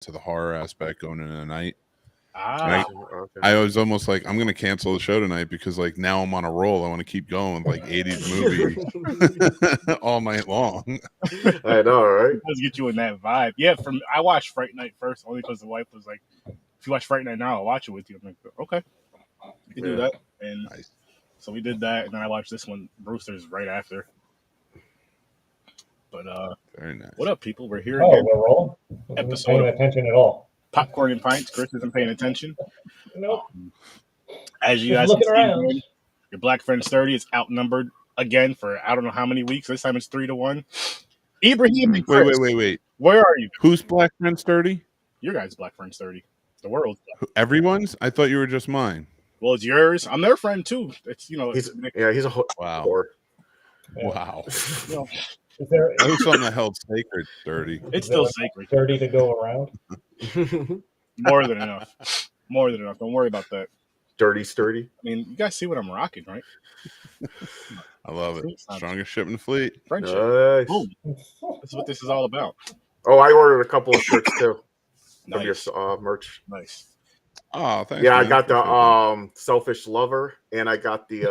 to the horror aspect going into the night. Okay. I was almost like, I'm gonna cancel the show tonight because like now I'm on a roll. I want to keep going with like 80s movie all night long. I know, right? Let's get you in that vibe. Yeah, I watched Fright Night first only because the wife was like, "If you watch Fright Night now, I'll watch it with you." I'm like, "Okay, you can do that." And Nice. so we did that, and then I watched this one, Brewster's, right after. But Very nice. what up, people? We're here Oh, again. we're rolling. Episode Paying of attention at all. Popcorn and Pints. Chris isn't paying attention. Nope. As you Just guys looking can see, around. your Black Friend Sturdy is outnumbered again for I don't know how many weeks. This time it's 3-1. Ibrahim and Chris. Wait. Where are you? Who's Black Friend Sturdy? Your guys' Black Friend Sturdy. The world's. Everyone's? I thought you were just mine. Well, it's yours. I'm their friend too. It's He's a Wow. whore. Wow. you know, Is there That was something that held sacred, Sturdy. it's still sacred. 30 to go around? More than enough. More than enough. Don't worry about that. Dirty sturdy. I mean, you guys see what I'm rocking, right? I love it. Strongest ship in the fleet. Friendship. Nice. Boom. That's what this is all about. Oh, I ordered a couple of shirts too. Of Nice. your merch. Nice. Oh, thanks. Yeah, I man. got the Appreciate selfish lover, and I got the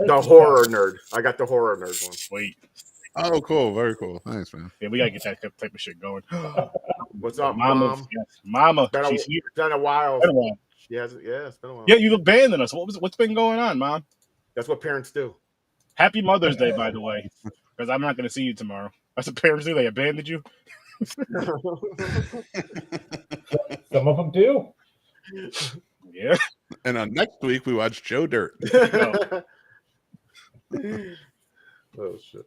horror nerd. I got the horror nerd one. Sweet. that. Oh, cool. Very cool. Thanks, man. Yeah, we gotta get that type of shit going. What's up, Mama? Mom? Yes. Mama. Been She's a, here. been a while. Been a while. Yeah, it's been a while. Yeah, you've abandoned us. What's been going on, Mom? That's what parents do. Happy Mother's Day, by the way, because I'm not going to see you tomorrow. That's what parents do. They abandoned you. Some of them do. Yeah. And next week, we watch Joe Dirt. Oh shit!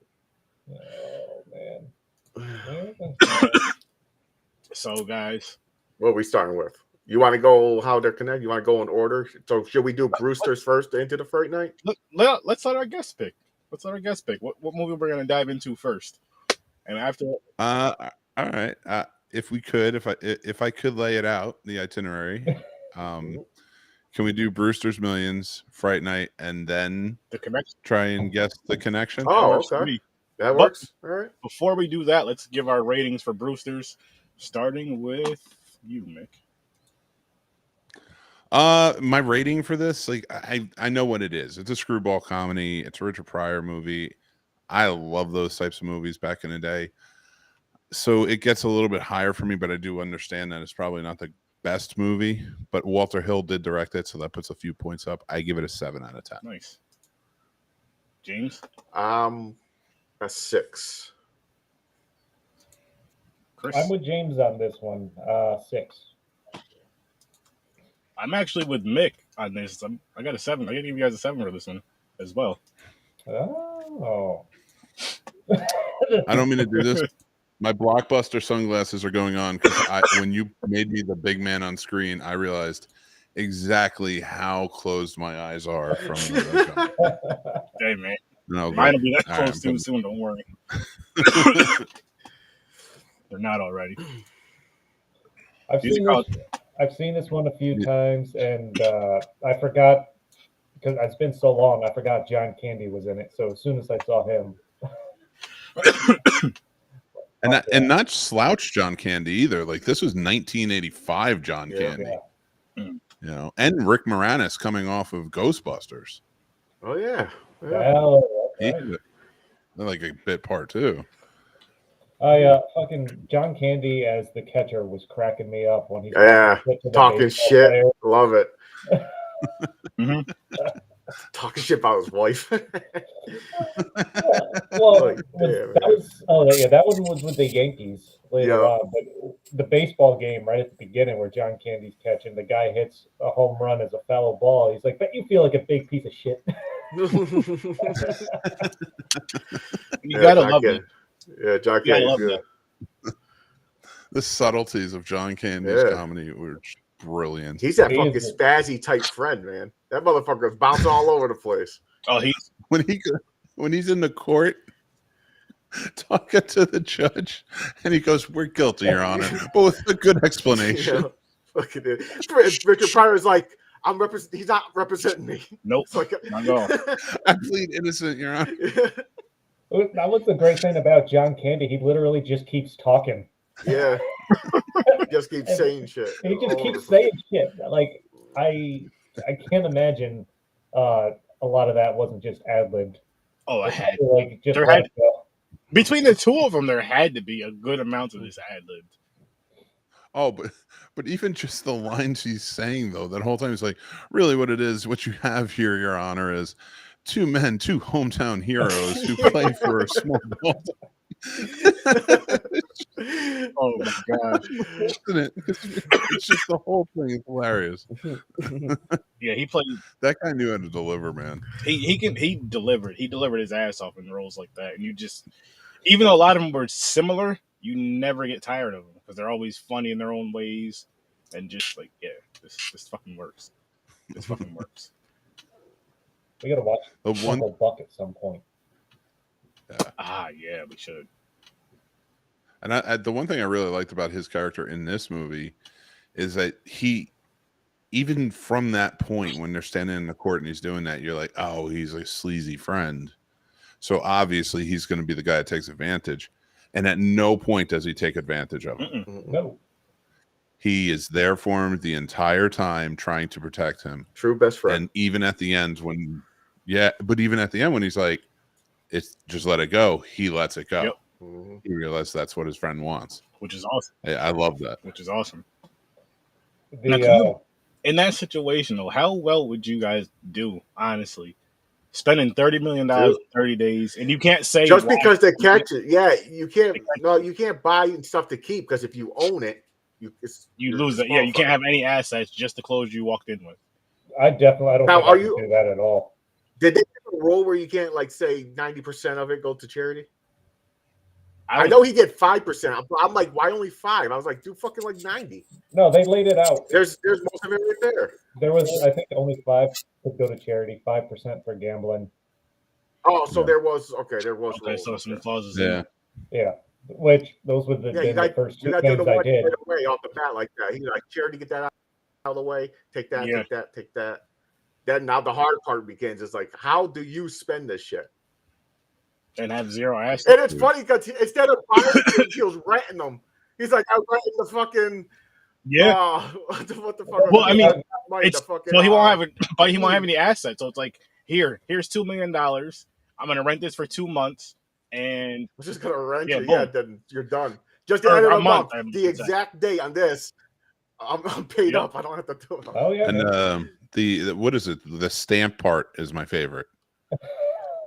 Oh, man. So, guys, What are we starting with? You want to go how they're connected? You want to go in order? So should we do Brewster's first into the Fright Night? let's let our guest pick. What movie we're going to dive into first? And after, All right. If we could, if I could lay it out, the itinerary, can we do Brewster's Millions, Fright Night, and then the connection. try and guess the connection? Oh, okay. That works. All right. Before we do that, let's give our ratings for Brewster's, starting with you, Mick. My rating for this, like I know what it is. It's a screwball comedy. It's a Richard Pryor movie. I love those types of movies back in the day. So it gets a little bit higher for me, but I do understand that it's probably not the best movie. But Walter Hill did direct it, so that puts a few points up. I give it a 7 out of 10. Nice. James? A 6. Chris? I'm with James on this one. 6. I'm actually with Mick on this. I got a 7. I gotta give you guys a 7 for this one as well. Oh. I don't mean to do this. My Blockbuster sunglasses are going on because when you made me the big man on screen, I realized exactly how closed my eyes are from the Hey, man. no, Mine will be that all close right, too soon. Don't worry. They're not already. I've seen this one a few times, and I forgot, because it's been so long, I forgot John Candy was in it. So as soon as I saw him. and not slouch John Candy either. Like this was 1985 John Candy. Yeah. You know, and Rick Moranis coming off of Ghostbusters. Oh yeah. Well, He right. had like a bit part too. Fucking John Candy as the catcher was cracking me up when he's Talking shit. player. Love it. Mm-hmm. Talking shit about his wife. Well, Like, that one was with the Yankees later Yeah. on. But the baseball game right at the beginning where John Candy's catching, the guy hits a home run as a foul ball. He's like, "Bet you feel like a big piece of shit." You gotta love it. Yeah, John Yeah, I Candy's love good. that. The subtleties of John Candy's Yeah. comedy were brilliant. He's that He fucking is- spazzy type friend, man. That motherfucker's bouncing all over the place. Oh, When he's in the court talking to the judge, and he goes, "We're guilty, Your Honor," but with a good explanation. Yeah. Fucking it. Richard Pryor's like, he's not representing me. nope. It's like, Not at all. I plead innocent, Your Honor. That was the great thing about John Candy. He literally just keeps talking Yeah. Just keep saying shit. He just all keeps over. saying shit. Like I can't imagine a lot of that wasn't just ad-libbed. Oh, I had Like just There let had- it go. between the two of them, there had to be a good amount of this ad-libbed. Oh, but even just the lines he's saying though, that whole time he's like, really, what it is, what you have here, Your Honor, is two men, two hometown heroes who play for a small ball. Oh my gosh! Isn't it? It's just the whole thing is hilarious. Yeah, he played. That guy knew how to deliver, man. He delivered his ass off in roles like that, and you just, even though a lot of them were similar, you never get tired of them because they're always funny in their own ways, and just like, yeah, this fucking works. This fucking works. We gotta watch The one, Uncle Buck at some point. Yeah, we should. and the one thing I really liked about his character in this movie is that he, even from that point when they're standing in the court and he's doing that, you're like, oh, he's a sleazy friend. So obviously he's going to be the guy that takes advantage. And at no point does he take advantage of him. No. He is there for him the entire time, trying to protect him. True best friend. And even at the end when, even at the end when he's like, it's just let it go, he lets it go. Yep. He realized that's what his friend wants. Which is awesome. I love that. Which is awesome. The In that situation, though, how well would you guys do, honestly? Spending $30 million in 30 days, and you can't say just because they catch it. Yeah, you can't. No, you can't buy stuff to keep because if you own it, you lose it. Yeah, you can't have any assets, just the clothes you walked in with. I don't Now, think I can do that at all. Did they have a rule where you can't like say 90% of it go to charity? I know he did 5%. I'm like, why only 5? I was like, dude, fucking like 90. No, they laid it out. There's most of it right there. There was, I think, only 5 would go to charity, 5% for gambling. Oh, so Yeah. there was rules. So some clauses. Yeah. Yeah, which those would have been the first two things I did. Right away off the bat like that. He's like, charity, get that out of the way. Take that, take that. Then now the hard part begins. It's like, how do you spend this shit? And have zero assets. And it's funny because instead of buying things, he was renting them. He's like, I'm renting the fucking what the fuck? Well, I mean, so he won't have any assets. So it's like, here's $2 million. I'm gonna rent this for 2 months, and I'm just gonna rent it. boom. Yeah, then you're done. Just the end of the month, the exactly. exact date on this. I'm paid up. I don't have to do it. Oh yeah. And the what is it? The stamp part is my favorite.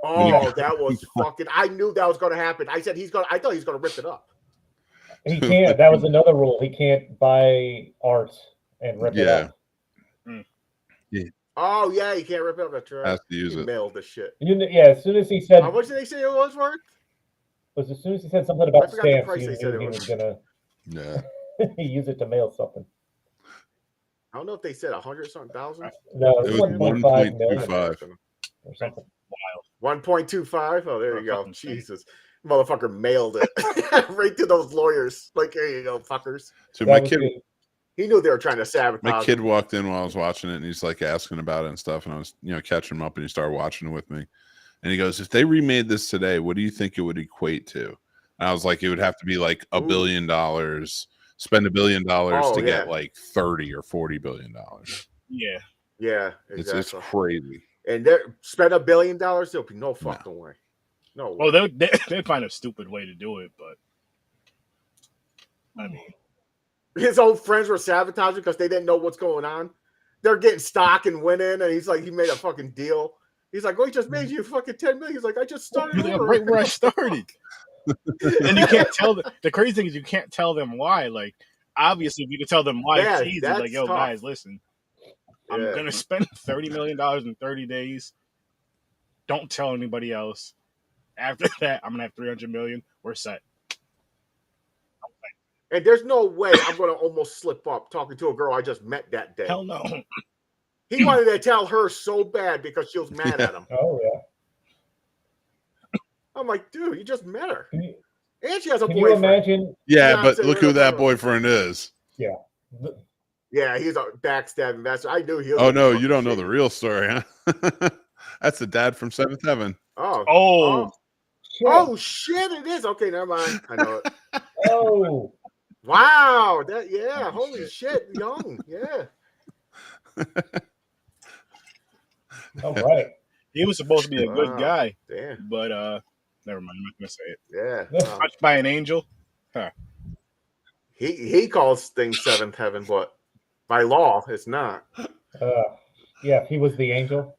Oh, that was fucking. I knew that was gonna happen. I thought he's gonna rip it up. He can't. That was another rule. He can't buy art and rip it up. Oh yeah, you can't rip it up. That's right. Has to use it. Mailed the shit. As soon as he said. How much did they say it was worth? As soon as he said something about stamps, price he they said knew he was gonna use it to mail something. I don't know if they said 100-something thousand. No, it was 1.5 million 1.25 or something. 1.25. Oh, there you go. Jesus, motherfucker mailed it right to those lawyers. Like, here you go, fuckers. So my kid, he knew they were trying to sabotage. my kid walked in while I was watching it, and he's like asking about it and stuff, and I was catching him up, and he started watching it with me, and he goes, "If they remade this today, what do you think it would equate to?" And I was like, "It would have to be like $1 billion." Spend $1 billion to get like $30 or $40 billion. Yeah, exactly. It's crazy. And they spend $1 billion, there'll be no fucking way. No way. Well, they'd find a stupid way to do it, but I mean, his old friends were sabotaging because they didn't know what's going on. They're getting stock and winning, and he's like, he made a fucking deal. He's like, "Oh, he just made you fucking $10 million." He's like, "I just started right where I started." And you can't tell the crazy thing is you can't tell them why. Like, obviously, if you could tell them why, it's easy. Like, yo, tough. Guys, listen, I'm gonna spend $30 million in 30 days. Don't tell anybody else. After that, I'm gonna have $300 million. We're set. And there's no way I'm gonna almost slip up talking to a girl I just met that day. Hell no. He wanted to tell her so bad because she was mad at him. Oh yeah. I'm like, dude, you just met her. And she has a Can boyfriend. you imagine? Yeah, but look who that boyfriend is. Yeah. Yeah, he's a backstabbing master. I knew he was. Oh no, you don't know the real story, huh? That's the dad from Seventh Heaven. Oh shit, it is. Okay, never mind. I know it. Oh. Wow. Holy shit. Young. Yeah. All right. He was supposed to be a good Wow. guy, Damn. but never mind. I'm not gonna say it. Yeah. Touched by an angel. Huh. He calls things seventh heaven, but by law, it's not. Yeah, he was the angel.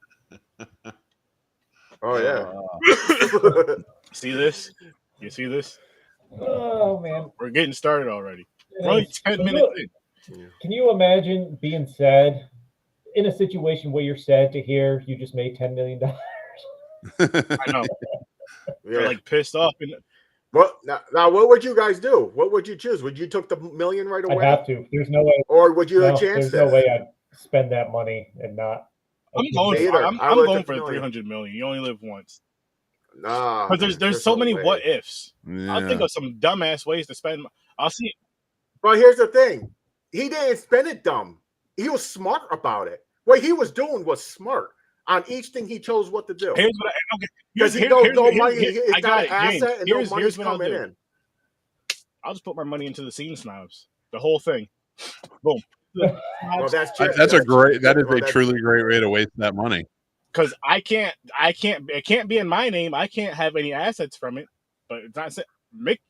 Oh yeah. See this? You see this? Oh man, We're getting started already. It We're only is. 10 So minutes look, in. Can you imagine being sad in a situation where you're sad to hear you just made $10 million? I know. They're like pissed off. And What now? What would you guys do? What would you choose? Would you took the million right I'd away, have to. There's no way. or would you No, have chance? there's no way I'd spend that money and not. I'm going. either. I'm I would've going took for the the million. 300 million. You only live once. Nah, Because there's so no many way. what ifs. Yeah. I'll think of some dumbass ways to spend. I'll see. But here's the thing: he didn't spend it dumb. He was smart about it. What he was doing was smart on each thing he chose what to do. Here's what I okay. Because he Here's- no here's- money. here's- It's I not got an it, asset, James. and no Here's money's what I'll coming do. in. I'll just put my money into the scene snobs. The whole thing. Boom. Well, that's That's a great. That is well, a that's- truly great way to waste that money. Because it can't be in my name. I can't have any assets from it. But it's not make.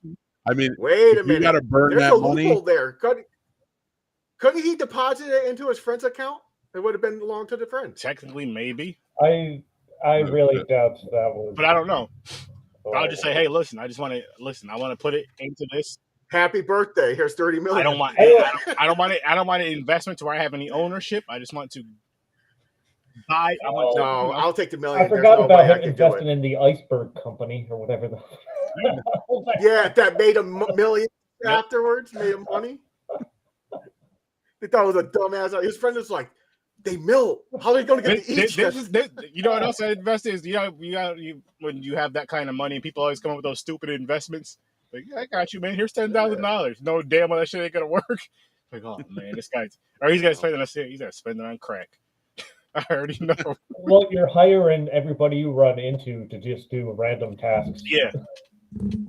I mean, Wait a if minute. you got to burn There's that a money. loophole there. Couldn't he deposit it into his friend's account? It would have been belong to the friend. Technically, maybe, I really doubt that was. but I don't know. Oh. I'll just say, hey, listen. I just want to listen. I want to put it into this. Happy birthday! Here's 30 million. I don't want. I don't want it. I don't want an investment to where I have any ownership. I just want to buy. I want to, No, I'll take the million. I forgot There's no about way I him could do investing it. in the iceberg company or whatever the. Yeah, that made a million afterwards. Made him money. They thought it was a dumbass. His friend was like, "They mill. How are they going to get to eat?" you know what else I invest is when you have that kind of money, people always come up with those stupid investments. Like, yeah, I got you, man. Here's $10,000. No damn well that shit ain't gonna work. Like, oh man, this guy's or he's gonna spend it on he's gonna spend it on crack. I already know. Well, you're hiring everybody you run into to just do random tasks. Yeah,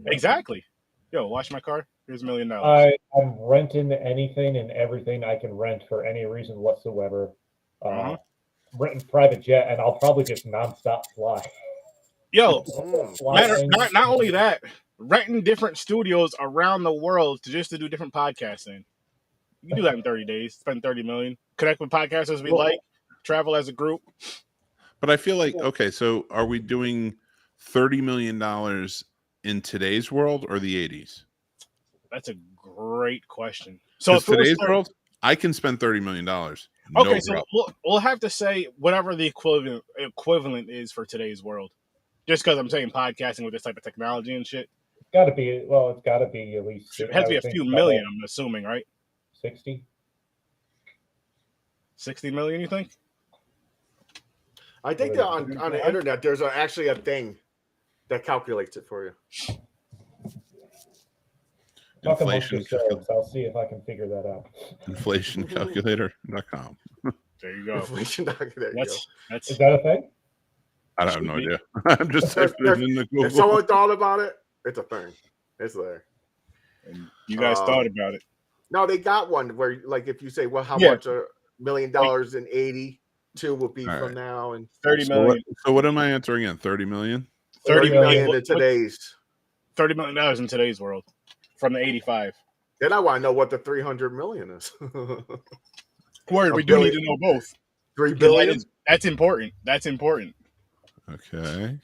exactly. Yo, wash my car. Here's $1 million. I'm renting anything and everything I can rent for any reason whatsoever. Renting private jet, and I'll probably just nonstop fly. Yo, Fly things. not only that, renting different studios around the world to do different podcasts in. You can do that in 30 days. Spend 30 million. Connect with podcasters we like. Travel as a group. But I feel like okay. So are we doing $30 million in today's world or the 80s? That's a great question. So So today's world, I can spend $30 million. Okay, so we'll have to say whatever the equivalent is for today's world. Just because I'm saying podcasting with this type of technology and shit. It's got to be. Well, it's got to be at least. It has to be a few million. I'm assuming, right? 60. 60 million. You think? I think that on the internet, there's actually a thing that calculates it for you. Talk amongst Inflation yourselves. I'll see if I can figure that out. Inflationcalculator.com. There you go. Inflation calculator. That's Is that a thing? I have no idea. I'm just typing it in the Google. If someone thought about it, it's a thing. It's there. and you guys thought about it. No, they got one where, like, if you say, well, how Yeah. much $1 million in 82 will be All from right. now, and 30 So what, million. so what am I answering in? 30 million? 30 million million in today's. $30 million in today's world from the 85. Then I want to know what the 300 million is. Word, we do need to know both. 3 billion. That's important. That's important. Okay.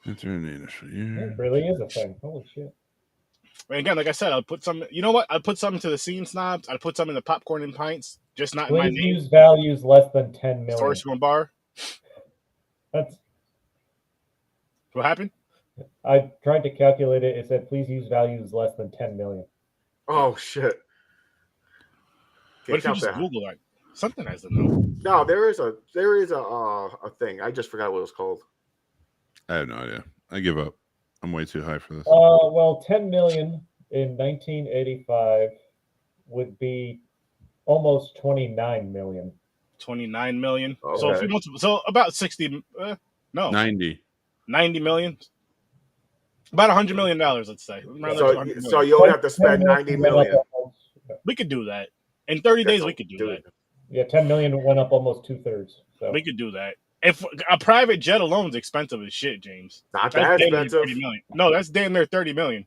Internet year. It really is a thing. Holy shit. And again, like I said, I'll put some. You know what? I'd put some into the scene snobs. I'd put some in the popcorn and pints. Just not in my Please name. use values less than 10 million. Source from bar. That's. What happened? I tried to calculate it. It said please use values less than 10 million. Oh shit! What if you just Google that? Something has to know. No, there is a thing. I just forgot what it was called. I have no idea. I give up. I'm way too high for this. Well, 10 million in 1985 would be almost 29 million. 29 million. Okay. So so about 60. No, 90. 90 million. About $100 million, let's say. Around So, $200 million. so you only have to spend 90 million. We could do that. In 30 days, we could do that. Yeah, 10 million went up almost 2/3. So We could do that. If a private jet alone is expensive as shit, James. Not That's that damn near expensive. 30 million. No, that's damn near 30 million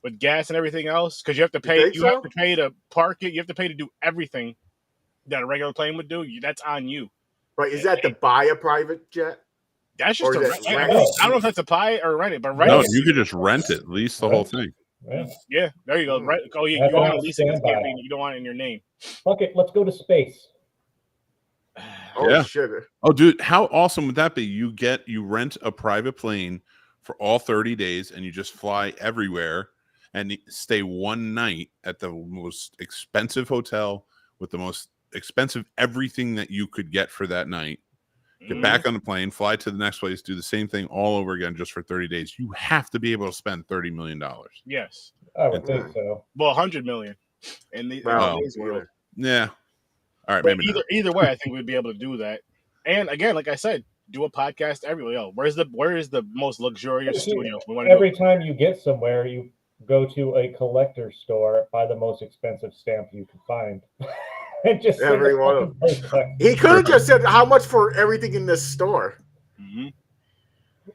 with gas and everything else. Because you have to pay. think You so? have to pay to park it. You have to pay to do everything that a regular plane would do. That's on you. Right? Is that to buy a private jet? That's just Or a is rent. that I rent? don't know if that's a pie or rent it, but rent No, it. you could just rent it, lease the whole thing. yeah. Yeah, there you go. Right. Oh, yeah, That's you want an to lease it. standby. You don't want it in your name. Fuck it, let's go to space. Oh Yeah. shit! Oh, dude, how awesome would that be? You rent a private plane for all 30 days and you just fly everywhere and stay one night at the most expensive hotel with the most expensive everything that you could get for that night. Get back on the plane, fly to the next place, do the same thing all over again just for 30 days. You have to be able to spend $30 million. Yes. I would think so. Well, 100 million. In the Wow. in today's world. Yeah. All right, But maybe not. either way, I think we'd be able to do that. And again, like I said, do a podcast everywhere. Yo, where is the most luxurious studio? We want to Every time you get somewhere, you go to a collector store, buy the most expensive stamp you can find. And just send Every a one of fucking postcard. He could have just said how much for everything in this store. Mm-hmm.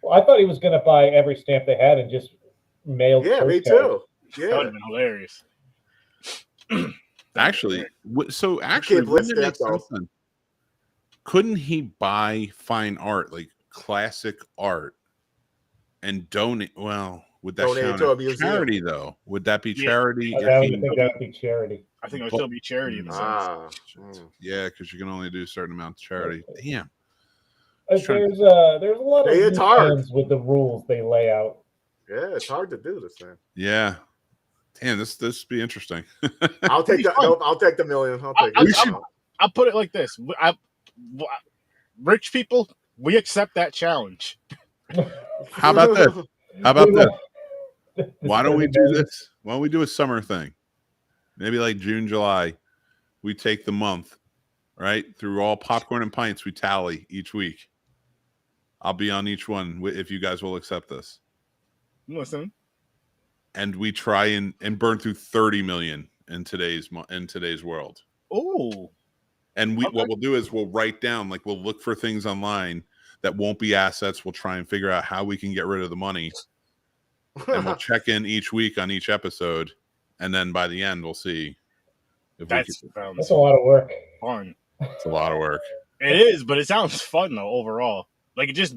Well, I thought he was going to buy every stamp they had and just mail. Yeah, me postcards. too. That would Yeah. have been hilarious. Actually, wouldn't blitz it make that, though. sense then? Couldn't he buy fine art, like classic art, and donate? Well, would that Donate it count to a as museum. charity though? Would that be Yeah. charity? I if would he- think that would be charity. I think it would still be charity in the sense. Ah. Yeah, because you can only do a certain amount of charity. Damn. There's a lot of It's hard. ends with the rules they lay out. Yeah, it's hard to do this, man. Yeah. Damn, this be interesting. I'll take Be the. fun. Nope, I'll take the million. I'll take We it. should- I'll put it like this: rich people, we accept that challenge. How about this? How about this? This Why don't we is do this? Why don't we do a summer thing? Maybe like June, July. We take the month, right? Through all popcorn and pints, we tally each week. I'll be on each one if you guys will accept this. Listen, And we try and burn through 30 million in today's world. ooh, And Okay. what we'll do is we'll write down, like we'll look for things online that won't be assets. We'll try and figure out how we can get rid of the money. And we'll check in each week on each episode. And then by the end, we'll see if that we can. sounds That's a lot of work. fun. It's a lot of work. It is, but it sounds fun though overall. Like just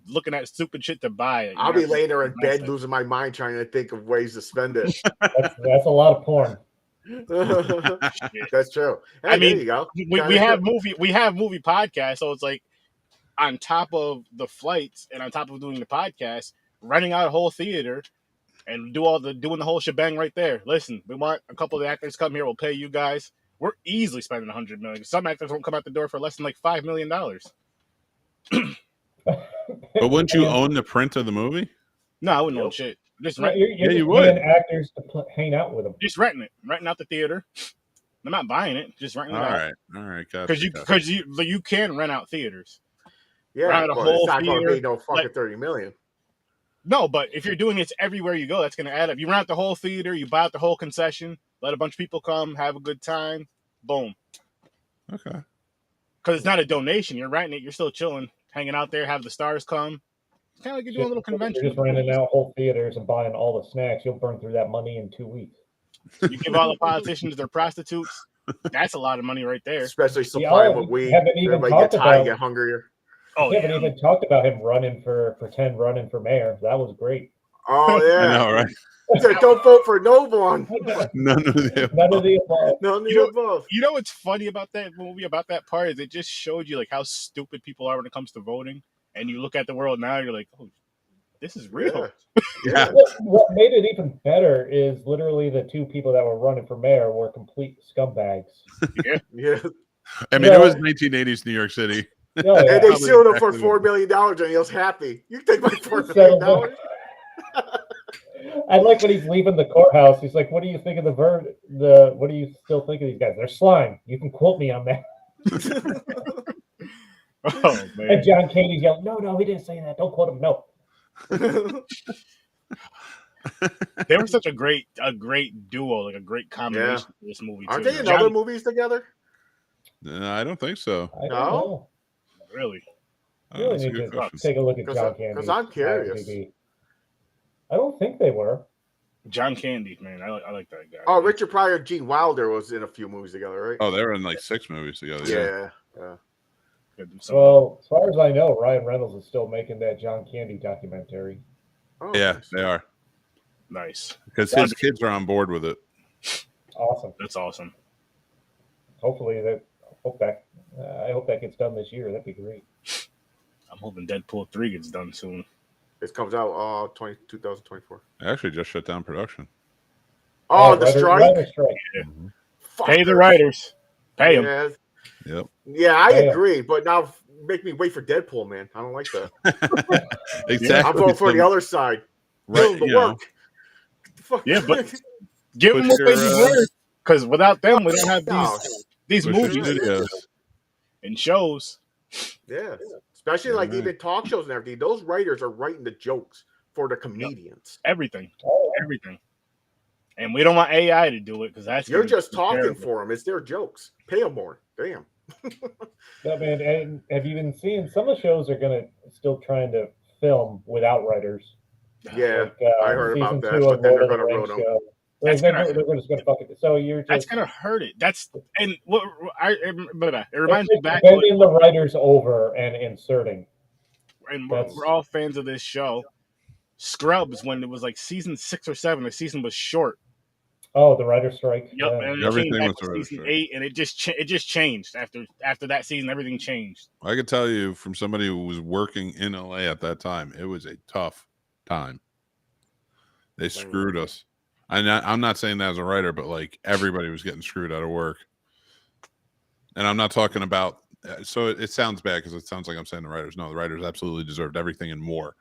looking at stupid shit to buy. I'll be laying there in bed losing my mind trying to think of ways to spend it. That's a lot of porn. That's true. Hey, I mean, there you go. We have movie podcasts, so it's like on top of the flights and on top of doing the podcast, renting out a whole theater and doing the whole shebang right there. Listen, we want a couple of the actors come here. We'll pay you guys. We're easily spending $100 million. Some actors won't come out the door for less than like $5 million. But wouldn't you own the print of the movie? No, I wouldn't own shit. Just rent, You're Yeah, you just would. paying actors to hang out with them. just renting out the theater. I'm not buying it. Just renting All it out. right, gotcha. Because you can rent out theaters. Yeah, Rent a but whole it's not going to theater, be no fucking like- 30 million. No, but if you're doing it everywhere you go, that's going to add up. You rent out the whole theater, you buy out the whole concession, let a bunch of people come, have a good time, boom. Okay. Because it's not a donation. You're renting it. You're still chilling, hanging out there, have the stars come. It's kind of like you're doing a little convention. You're just renting out whole theaters and buying all the snacks. You'll burn through that money in 2 weeks. You give all the politicians their prostitutes. That's a lot of money right there. Especially supplying Yeah, with weed. haven't even Everybody gets talked high and about- get hungrier. Oh, We yeah. haven't even talked about him running for mayor. That was great. Oh, I yeah. know, right? He said, don't vote for no one. None of them. None of the above. None of You the above. You know what's funny about that movie, about that part, is it just showed you like how stupid people are when it comes to voting. And you look at the world now, you're like, oh, this is real. Yeah. What made it even better is literally the two people that were running for mayor were complete scumbags. Yeah. I mean, it was 1980s New York City. Oh, yeah. And they Probably sued him for exactly $4 million and he was happy. You take my $4 Settled million? I like when he's leaving the courthouse. He's like, "What do you think of what do you still think of these guys? They're slime. You can quote me on that." Oh, man. And John Candy's yelling, "No, he didn't say that. Don't quote him. No." They were such a great duo, like a great combination for this movie. Aren't too. they in other movies together? No, I don't think so. I don't No? know. Really? You really That's a need good to question. take a look at 'Cause John I- Candy's 'cause I'm curious. IMDb. I don't think they were. John Candy, man, I like that guy. Oh, Richard Pryor and Gene Wilder was in a few movies together, right? Oh, they were in like 6 movies together. Yeah. Yeah. Could do something. Well, as far as I know, Ryan Reynolds is still making that John Candy documentary. Oh, Yeah, nice. they are. Nice. Because his kids are on board with it. Awesome. That's awesome. Hopefully, I hope that gets done this year. That'd be great. I'm hoping Deadpool 3 gets done soon. It comes out 2024. They actually just shut down production. Oh, the strike? Writer strike. Pay the Fuckers. writers. Pay them. Yeah. Yep. Yeah, I Damn. agree, but now make me wait for Deadpool, man. I don't like that. Exactly. I'm voting for the other side. Right, Doing the you know. work. Fuck. Yeah, but give them Push what they your, deserve. Because without them, we don't have No. these Push your movies studios. and shows. Yeah, especially like Right. even talk shows and everything. Those writers are writing the jokes for the comedians. Everything. Oh, Everything. And we don't want AI to do it because that's You're gonna just be talking terrible. for them. It's their jokes. Pay them more. Damn. I mean, and have you been seeing some of the shows are going to still trying to film without writers? Yeah, Like, I heard about season that, 2 but of then Lord they're of the gonna Rings ruin 'em. show. That's They're gonna- just going to fuck it. So you're That's just gonna hurt it. It reminds me back bending the writers over and inserting. and That's- we're all fans of this show. Scrubs, when it was like season 6 or 7, the season was short. Oh, the writer strike. Yep, Yeah. and it Everything came back was to the writer's season strike. 8, and it just changed after that season. Everything changed. I can tell you from somebody who was working in LA at that time, it was a tough time. They screwed us. I'm not saying that as a writer, but like everybody was getting screwed out of work. And I'm not talking about. So it sounds bad because it sounds like I'm saying the writers. No, the writers absolutely deserved everything and more.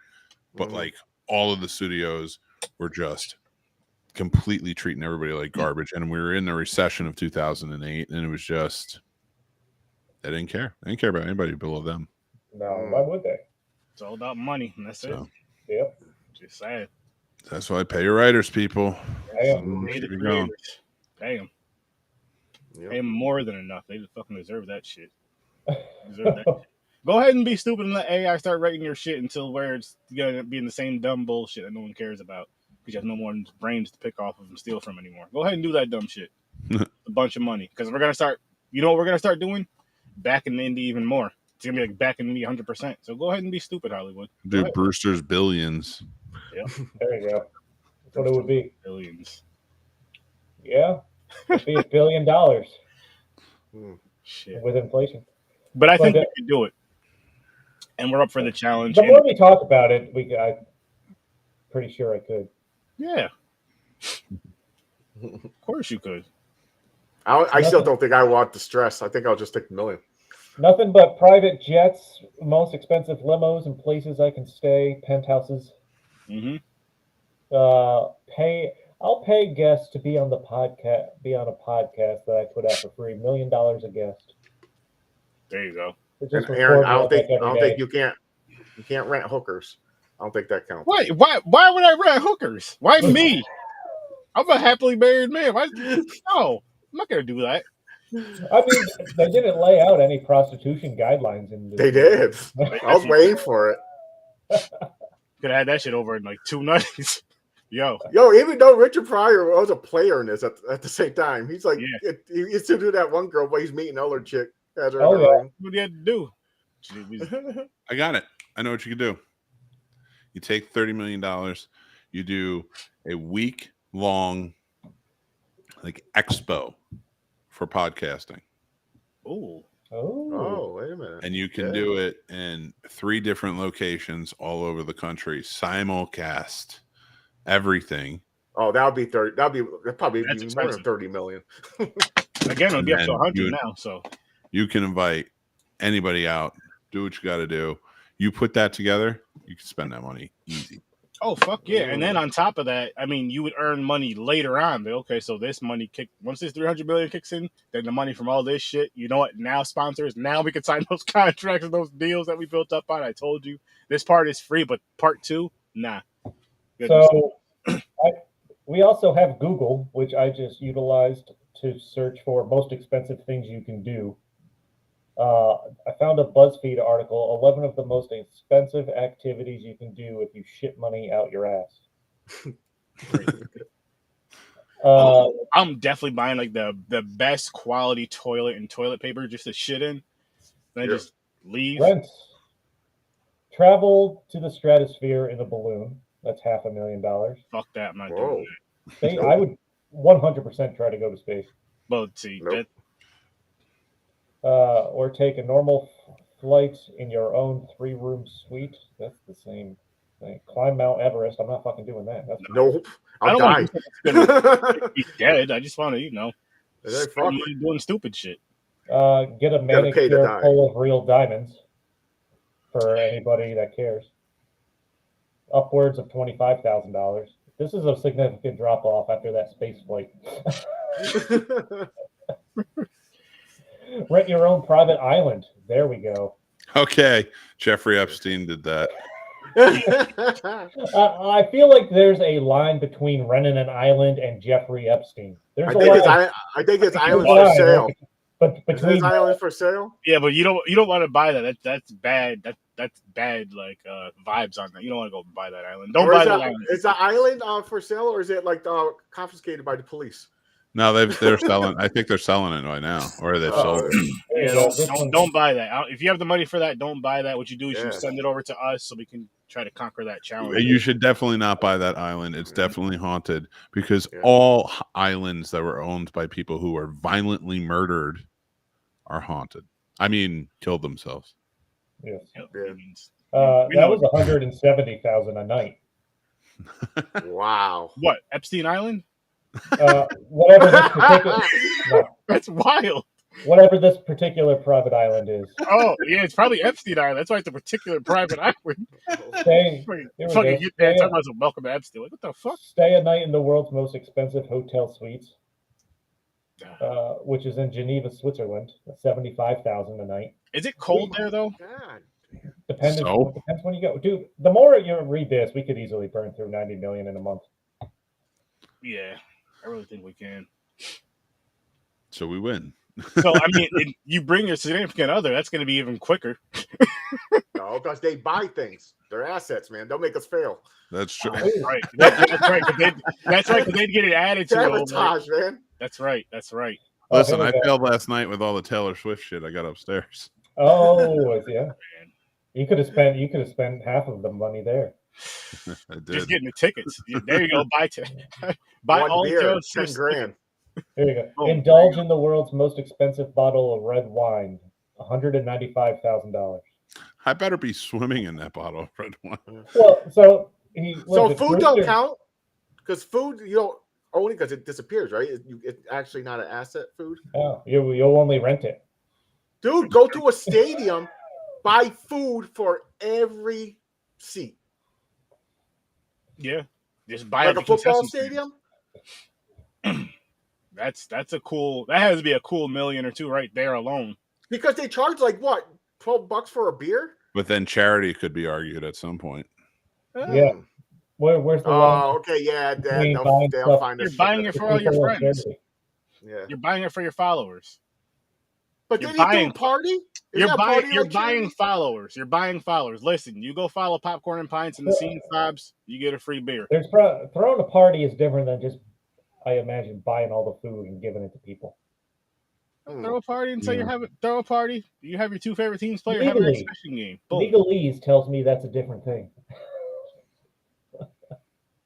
But like all of the studios were just completely treating everybody like garbage. And we were in the recession of 2008, and it was just they didn't care. They didn't care about anybody below them. No, why would they? It's all about money, and that's So it. Yep. Just sad. that's why I pay your writers, people. Damn. Pay the Should be going. creators. Pay them. Yep. Pay them more than enough. They just fucking deserve that shit. Deserve that shit. Go ahead and be stupid and let AI start writing your shit until where it's gonna be in the same dumb bullshit that no one cares about because you have no more brains to pick off of and steal from anymore. Go ahead and do that dumb shit. A bunch of money because we're gonna start. You know what we're gonna start doing? Back in indie even more. It's gonna be like back in indie 100%. So go ahead and be stupid, Hollywood. Go Dude, ahead. Brewster's billions. There you go. That's what it would be. Billions. Yeah. It'd be $1 billion Shit. with inflation. But I think But we can do it, and we're up for the challenge. The and- more we talk about it, I'm pretty sure I could. Yeah. Of course you could. I still don't think I want the stress. I think I'll just take the million. Nothing but private jets, most expensive limos, and places I can stay, penthouses. Mm-hmm. I'll pay guests to be on a podcast that I put out for free. $1 million a guest. There you go. Just And record Aaron, me I don't think every day. you can't rent hookers. I don't think that counts. Why would I rent hookers? Why me? I'm a happily married man. Why? No, I'm not gonna do that. I mean, they didn't lay out any prostitution guidelines in the They did. I was waiting for it. Could have had that shit over in like 2 nights. Yo, Even though Richard Pryor was a player in this at the same time, he's like, Yeah. he used to do that one girl, but he's meeting another chick. Has her Oh, in the yeah. room. what do you have to do? Shit was- I got it. I know what you can do. You take $30 million, you do a week-long like expo for podcasting. Ooh, Oh, wait a minute. And you can Yeah. do it in 3 different locations all over the country. Simulcast everything. Oh, that'd be 30. That'd probably That's be more than expensive. 30 million. again, it'll be up And to 100 you- now. So You can invite anybody out. Do what you got to do. You put that together, you can spend that money easy. oh fuck yeah! And then on top of that, I mean, you would earn money later on. But okay, so this money once this 300 million kicks in, then the money from all this shit. You know what? Now sponsors. Now we can sign those contracts and those deals that we built up on. I told you this part is free, but part 2, nah. So we also have Google, which I just utilized to search for most expensive things you can do. I found a BuzzFeed article, 11 of the most expensive activities you can do if you shit money out your ass. I'm definitely buying like the best quality toilet and toilet paper just to shit in. Then just leave. Rent. Travel to the stratosphere in a balloon. That's $500,000. Fuck that. I'm not doing that. I would 100% try to go to space. Well, see, or take a normal flight in your own 3-room suite. That's the same thing. Climb Mount Everest. I'm not fucking doing that. That's nope. I don't want to be dead. I just want to, doing stupid shit. Get a manicure full of real diamonds for anybody that cares. Upwards of $25,000. This is a significant drop off after that space flight. Rent your own private island. There we go. Okay, Jeffrey Epstein did that. I feel like there's a line between renting an island and Jeffrey Epstein. I think it's island for sale. But between island for sale. Yeah, but you don't want to buy that. That's bad. That's bad. Like vibes on that. You don't want to go buy that island. Don't buy that island. Is the island for sale, or is it like confiscated by the police? No, they're selling. I think they're selling it right now, or they've sold it. Yeah, don't buy that. If you have the money for that, don't buy that. What you do is you send it over to us so we can try to conquer that challenge. You should definitely not buy that island. It's definitely haunted because all islands that were owned by people who were violently murdered are haunted. I mean, killed themselves. Yes. That was $170,000 a night. Wow. What, Epstein Island? Whatever this particular That's wild. Whatever this particular private island is. Oh, yeah, it's probably Epstein Island. That's why it's a particular private island. Fucking get there and talk about some welcome to Epstein. Like, what the fuck? Stay a night in the world's most expensive hotel suites, which is in Geneva, Switzerland. $75,000 a night. Is it cold there though? God. Depends when you go, dude. The more you read this, we could easily burn through 90 million in a month. Yeah, I really think we can. So we win. So I mean, you bring your significant other, that's going to be even quicker. No, because they buy things. They're assets, man. They'll make us fail. That's true. That's right. That's right. That's right. Because they'd get an attitude. Sabotage, man. That's right. That's right. Listen, I failed last night with all the Taylor Swift shit I got upstairs. Oh, yeah. You could have spent half of the money there. I did. Just getting the tickets. There you go. Buy one all beer, the 10 grand. There you go. Indulge in the world's most expensive bottle of red wine, $195,000. I better be swimming in that bottle of red wine. Well, so food don't count because food only because it disappears, right? It's actually not an asset. Food. Oh, you'll only rent it, dude. Go to a stadium, buy food for every seat. Yeah, just buy like a football stadium. That has to be a cool million or two right there alone. Because they charge like what, $12 for a beer? But then charity could be argued at some point. Yeah. Where's the line? Oh, okay, yeah. They'll find You're buying it for all your friends. Yeah. You're buying it for your followers. But then you do a party? You're buying followers. You're buying followers. Listen, you go follow Popcorn and Pints and the Scene Fabs, you get a free beer. Throwing a party is different than just, I imagine, buying all the food and giving it to people. Throw a party until throw a party. You have your two favorite teams play. Have an exhibition game. Boom. Legalese tells me that's a different thing.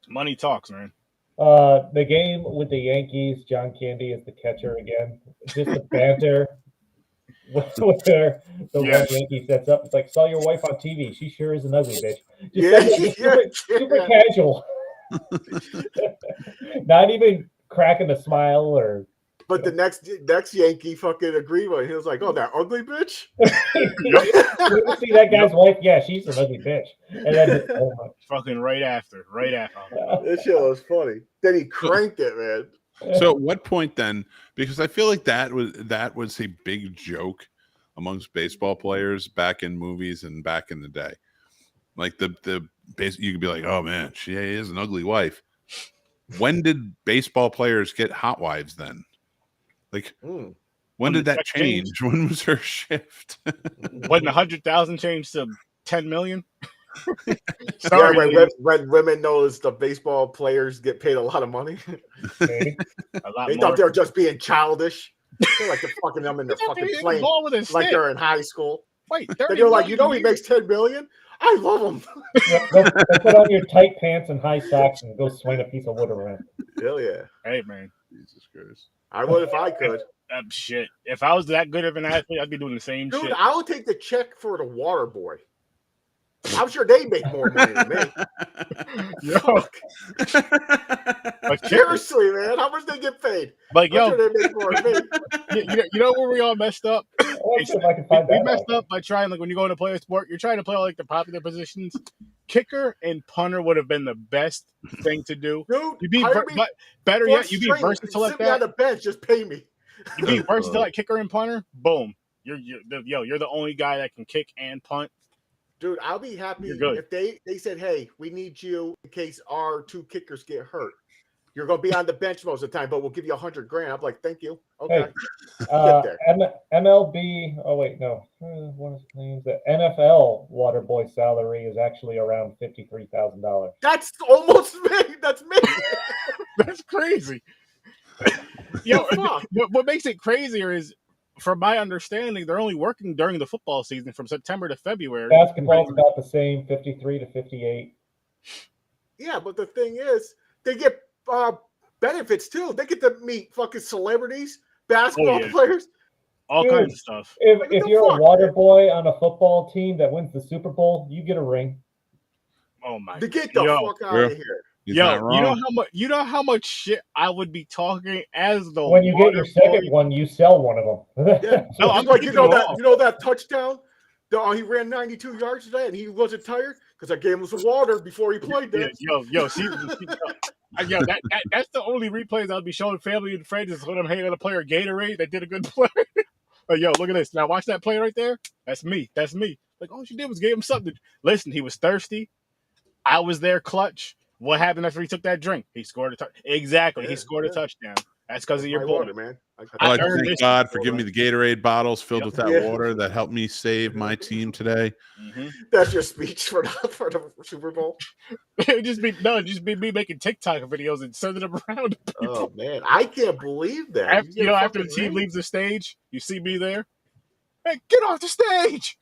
Money talks, man. The game with the Yankees, John Candy is the catcher again. Just the banter with one Yankee sets up. It's like, saw your wife on TV. She sure is an ugly bitch. Super casual. Not even cracking a smile or. But the next Yankee fucking agreed with it. He was like, "Oh, that ugly bitch." You see that guy's wife? Yeah, she's an ugly bitch. And then fucking right after. This shit was funny. Then he cranked it, man. So at what point then? Because I feel like that was a big joke amongst baseball players back in movies and back in the day. Like the you could be like, oh man, she is an ugly wife. When did baseball players get hot wives then? Like, when did that change? When was her shift? When the 100,000 changed to 10 million? Sorry, when women notice the baseball players get paid a lot of money. A lot they more. thought they were just being childish. They're like they're fucking them in their fucking plane, like they're in high school. Wait, they're like, you know, he makes 10 million. I love him. Yeah, go put on your tight pants and high socks and go swing a piece of wood around. Hell yeah! Hey man, Jesus Christ! I would if I could. Shit, if I was that good of an athlete, I'd be doing the same shit. Dude, I would take the check for the water boy. I'm sure they make more money than me. Like, seriously, man, how much they get paid? Like, I'm sure they make more than me. You know where we all messed up? We messed up by trying, like, when you go into play a sport, you're trying to play all, like, the popular positions. Kicker and punter would have been the best thing to do. Dude, you'd be better yet, you'd be versatile like that. Sit me on the bench, just pay me. You'd be versatile like kicker and punter. Boom, you're the only guy that can kick and punt. Dude, I'll be happy if they said, hey, we need you in case our 2 kickers get hurt. You're going to be on the bench most of the time, but we'll give you $100,000. I'm like, thank you. Okay. Hey, MLB. Oh wait, no. The NFL water boy salary is actually around $53,000. That's almost me. That's me. That's crazy. Yo, what makes it crazier is, from my understanding, they're only working during the football season from September to February. Basketball's about the same, 53 to 58. Yeah, but the thing is, they get benefits too. They get to meet fucking celebrities, basketball players, all kinds of stuff. If you're a water boy on a football team that wins the Super Bowl, you get a ring. Oh my! Get the fuck out of here. Yo, you know how much shit I would be talking as the when you get your second one, you sell one of them. Yeah. No, I'm like, you know that touchdown? He ran 92 yards today, and he wasn't tired because I gave him some water before he played that. That's the only replays I'll be showing family and friends is when I'm hanging on a player Gatorade that did a good play. Like, yo, look at this. Now watch that play right there. That's me. Like, all she did was gave him something. Listen, he was thirsty. I was there clutch. What happened after he took that drink? He scored a touchdown. Exactly. He scored a touchdown. That's because of your water, man. I like to thank God for giving me the Gatorade bottles filled with that water that helped me save my team today. Mm-hmm. That's your speech for the Super Bowl. It just be me making TikTok videos and sending them around to people. Oh man, I can't believe that. After the team leaves the stage, you see me there. Hey, get off the stage!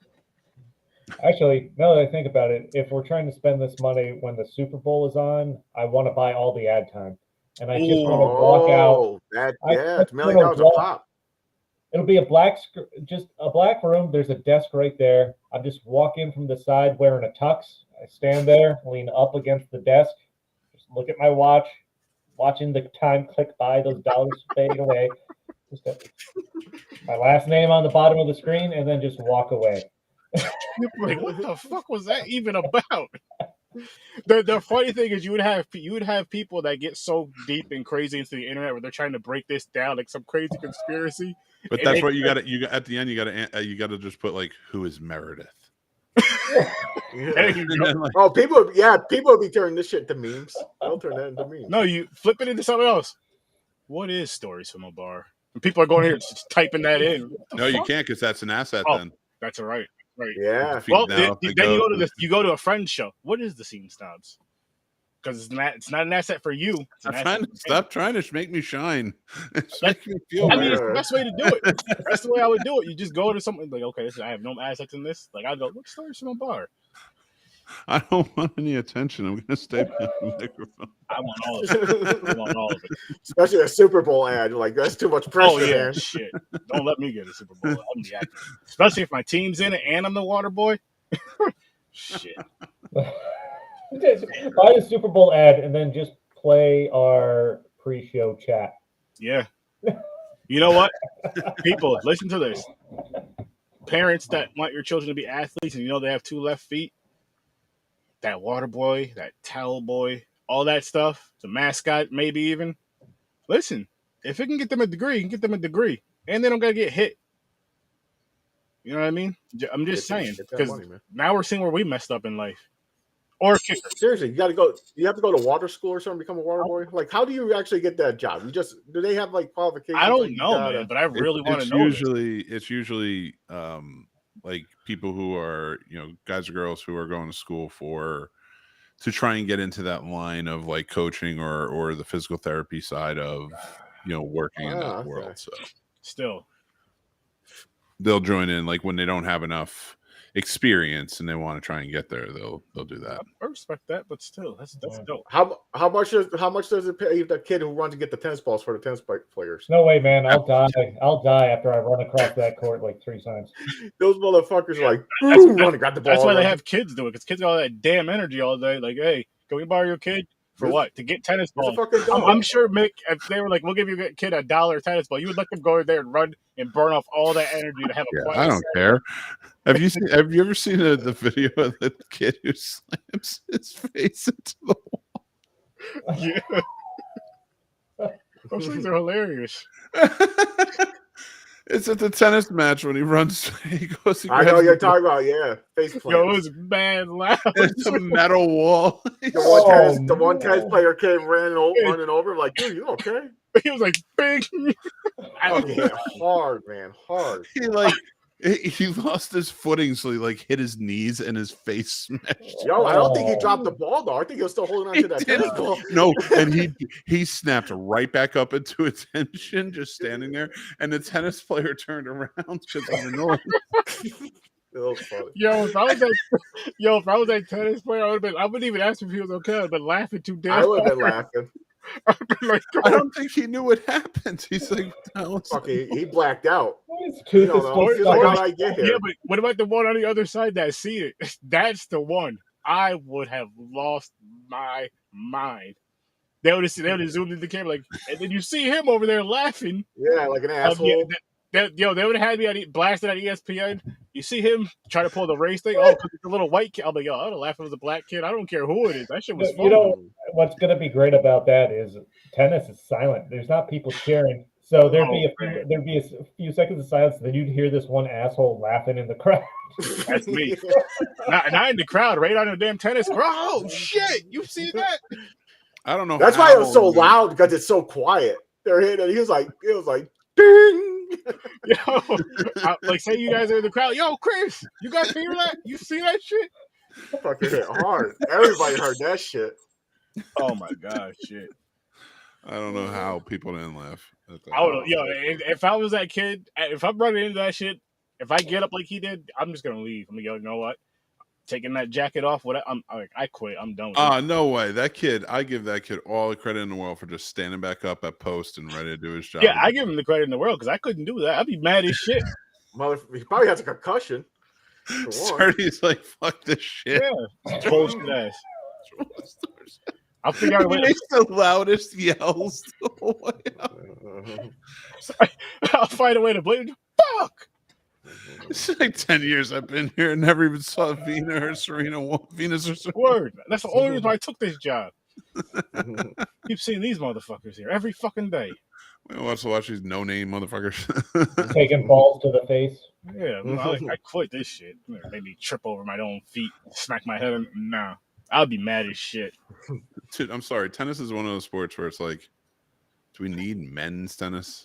Actually, now that I think about it, if we're trying to spend this money when the Super Bowl is on, I want to buy all the ad time. And I just want to walk out. It's $1 million a pop. It'll be just a black room. There's a desk right there. I just walk in from the side wearing a tux. I stand there, lean up against the desk, just look at my watch, watching the time click by, those dollars fading away. Just my last name on the bottom of the screen, and then just walk away. Like, what the fuck was that even about? The funny thing is, you would have people that get so deep and crazy into the internet where they're trying to break this down like some crazy conspiracy. But that's what you got to. At the end, you got to just put like, who is Meredith? People will be turning this shit to memes. They'll turn that into memes. No, you flip it into something else. What is Stories from a Bar? And people are going here just typing that in. No, you can't, because that's an asset. Then that's all right. Right. Yeah. Well, then you go to a friend's show. What is the Scene Snobs? Because it's not an asset for you. Stop trying to make me shine. It's the best way to do it. That's the way I would do it. You just go to something like, okay, I have no assets in this. Like, I go, what Stories from a Bar? I don't want any attention. I'm going to stay behind the microphone. I want all of it. Especially a Super Bowl ad. Like, that's too much pressure. Oh, yeah, man. Shit. Don't let me get a Super Bowl ad. I'm the actor. Especially if my team's in it and I'm the water boy. Shit. Buy the Super Bowl ad and then just play our pre-show chat. Yeah. You know what? People, listen to this. Parents that want your children to be athletes and you know they have 2 left feet, that water boy, that towel boy, all that stuff, the mascot maybe even. Listen, if it can get them a degree, you can get them a degree. And they don't got to get hit. You know what I mean? I'm just saying. Because now we're seeing where we messed up in life. or a kicker. Seriously, you have to go to water school or something, become a water boy. Like, how do you actually get that job? Do they have like qualifications? I don't like, know, man, but I really want to know. It's usually like people who are, guys or girls who are going to school to try and get into that line of like coaching or the physical therapy side of working in that world. So still, they'll join in like when they don't have enough experience and they want to try and get there, they'll do that. I respect that, but still, that's dope. How much does it pay the kid who runs to get the tennis balls for the tennis players? No way, man! I'll die after I run across that court like 3 times. Those motherfuckers are like, run and grab the ball. That's why they have kids do it, because kids got all that damn energy all day. Like, hey, can we borrow your kid? For what? To get tennis balls. I'm sure, Mick, if they were like, we'll give your kid $1 tennis ball, you would let them go there and run and burn off all that energy to have a play. I don't care. Have you ever seen the video of the kid who slams his face into the wall? Yeah. Those things are hilarious. It's at the tennis match when he runs. I know you're talking about, yeah. Face plant. Yo, it was mad loud. It's a metal wall. The one tennis player came running over, like, dude, you okay? He was like, big. Hard, man, hard. He lost his footing, so he like hit his knees and his face smashed. Yo, I don't think he dropped the ball though. I think he was still holding on to that tennis ball. No, and he snapped right back up into attention, just standing there. And the tennis player turned around because of the noise. Yo, if I was that tennis player, I wouldn't even ask him if he was okay. I'd been laughing too damn. I would have been laughing. Like, I don't think he knew what happened. He's like, he blacked out. Yeah, but what about the one on the other side that see it? That's the one. I would have lost my mind. They would have zoomed in the camera, like, and then you see him over there laughing. Yeah, like an asshole. They would have had me blasted on ESPN. You see him try to pull the race thing. Oh, because it's a little white kid. I'm like, yo, I would laugh if it was a black kid. I don't care who it is. That shit was fun. You know, what's going to be great about that is tennis is silent. There's not people cheering. So there'd be a few seconds of silence. Then you'd hear this one asshole laughing in the crowd. That's me. not in the crowd, right on the damn tennis court. Oh, shit. You see that? I don't know. That's why it was so loud, because it's so quiet. They're hitting. It was like, ding. Yo, like, say you guys are in the crowd. Yo, Chris, you guys hear that? You see that shit? Fucking hit hard. Everybody heard that shit. Oh my god, shit. I don't know how people didn't laugh. I would, if I was that kid, if I'm running into that shit, if I get up like he did, I'm just gonna leave. I'm gonna go, you know what? Taking that jacket off, I quit. I'm done with it. No way. That kid, I give that kid all the credit in the world for just standing back up at post and ready to do his job. Yeah, I give him the credit in the world, because I couldn't do that. I'd be mad as shit. He probably has a concussion. He's like, fuck this shit. Yeah, bullshit ass. I'll figure out a way. He makes the loudest yells the whole way up. I'll find a way to blame. Fuck. It's like 10 years I've been here and never even saw Venus or Serena. Word. That's the only reason why I took this job. Keep seeing these motherfuckers here every fucking day. We want to watch these no-name motherfuckers taking balls to the face. Yeah, I quit this shit. Maybe trip over my own feet, smack my head. Nah, I'll be mad as shit. Dude, I'm sorry. Tennis is one of those sports where it's like, do we need men's tennis?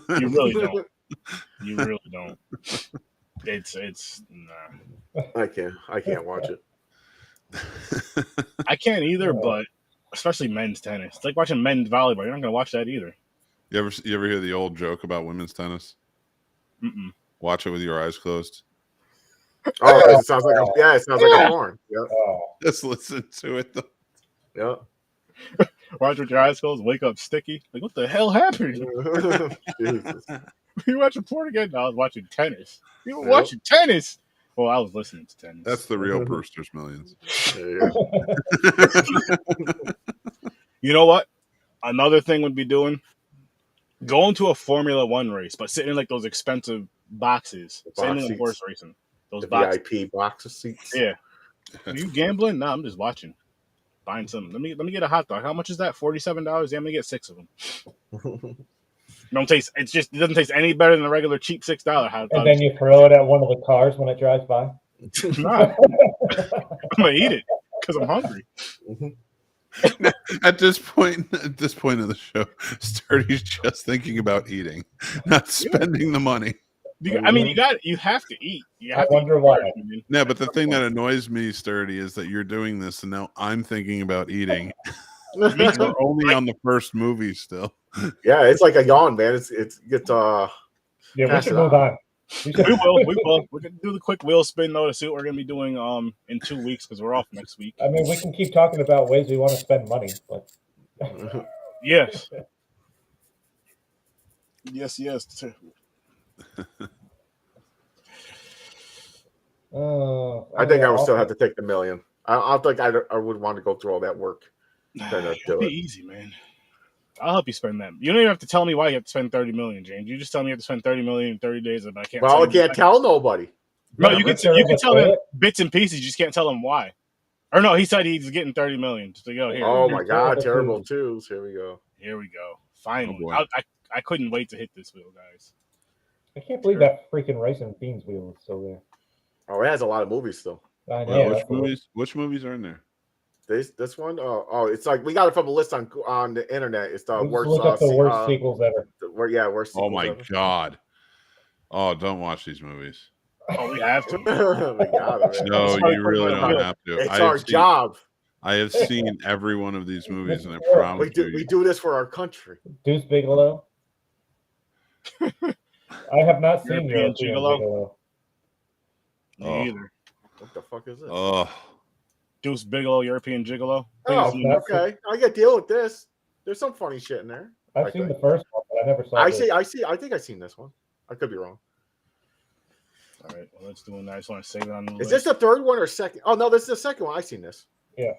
You really don't. You really don't. It's nah. I can't watch it. I can't either, but especially men's tennis. It's like watching men's volleyball. You're not gonna watch that either. You ever hear the old joke about women's tennis? Mm-mm. Watch it with your eyes closed. Oh, it sounds like a horn. Yep. Just listen to it though. Yep. Watch with your eyes closed, wake up sticky. Like, what the hell happened? Jesus. You watching porn again? No, I was watching tennis. You were watching tennis? Well, I was listening to tennis. That's the real Brewster's Millions. You know what? Another thing would be doing? Going to a Formula One race, but sitting in like those expensive boxes. Same thing in horse racing. Those boxes. VIP boxes seats. Yeah. Are you gambling? No, I'm just watching. Buying some. Let me get a hot dog. How much is that? $47? Yeah, I'm gonna get 6 of them. It doesn't taste any better than a regular cheap $6 hot dog. And then you throw it at one of the cars when it drives by. Nah. I'm gonna eat it. because I'm hungry. At this point of the show, Sturdy's just thinking about eating, not spending the money. I mean, you have to eat. You have I to wonder eat why. first, I mean. No, but the thing that annoys me, Sturdy, is that you're doing this, and now I'm thinking about eating. We're only on the first movie still. Yeah, it's like a yawn, man. It's Yeah, we Pass should it move on. We will. We can do the quick wheel spin though to see what we're gonna be doing in 2 weeks because we're off next week. I mean, we can keep talking about ways we want to spend money, but Yes. Yes. I think I would still have to take the million. I don't think I would want to go through all that work. It'll be easy, man. I'll help you spend that. You don't even have to tell me why you have to spend 30 million, James. You just tell me you have to spend 30 million in 30 days, but I can't. Well, I can't tell nobody. No, you can tell them bits and pieces. You just can't tell them why. Or no, he said he's getting 30 million. So go here. Oh my God, terrible twos. Here we go. Here we go. Finally, Oh, I couldn't wait to hit this wheel, guys. I can't believe that freaking rice and beans wheel is still there. Oh, it has a lot of movies still. I know. Well, which movies are in there? This one? Oh, it's like we got it from a list on the internet. It's the worst. Look up the worst sequels ever. Worst. Oh my ever. God! Oh, don't watch these movies. Oh, we have to. Oh my God, man. No, you really don't have to. It's our job. I have seen every one of these movies, and I We promise we do this for our country. Deuce Bigelow. I have not seen European European Gigolo? Gigolo. Me either. What the fuck is this? Oh, Deuce Bigelow, European Gigolo. Oh, okay. I can deal with this. There's some funny shit in there. I've seen the first one, but I never saw I this. see. I think I've seen this one. I could be wrong. All right, well, let's do it. I just want to save it on the Is list. this the third one or second? Oh no, this is the second one. I've seen this. Yeah.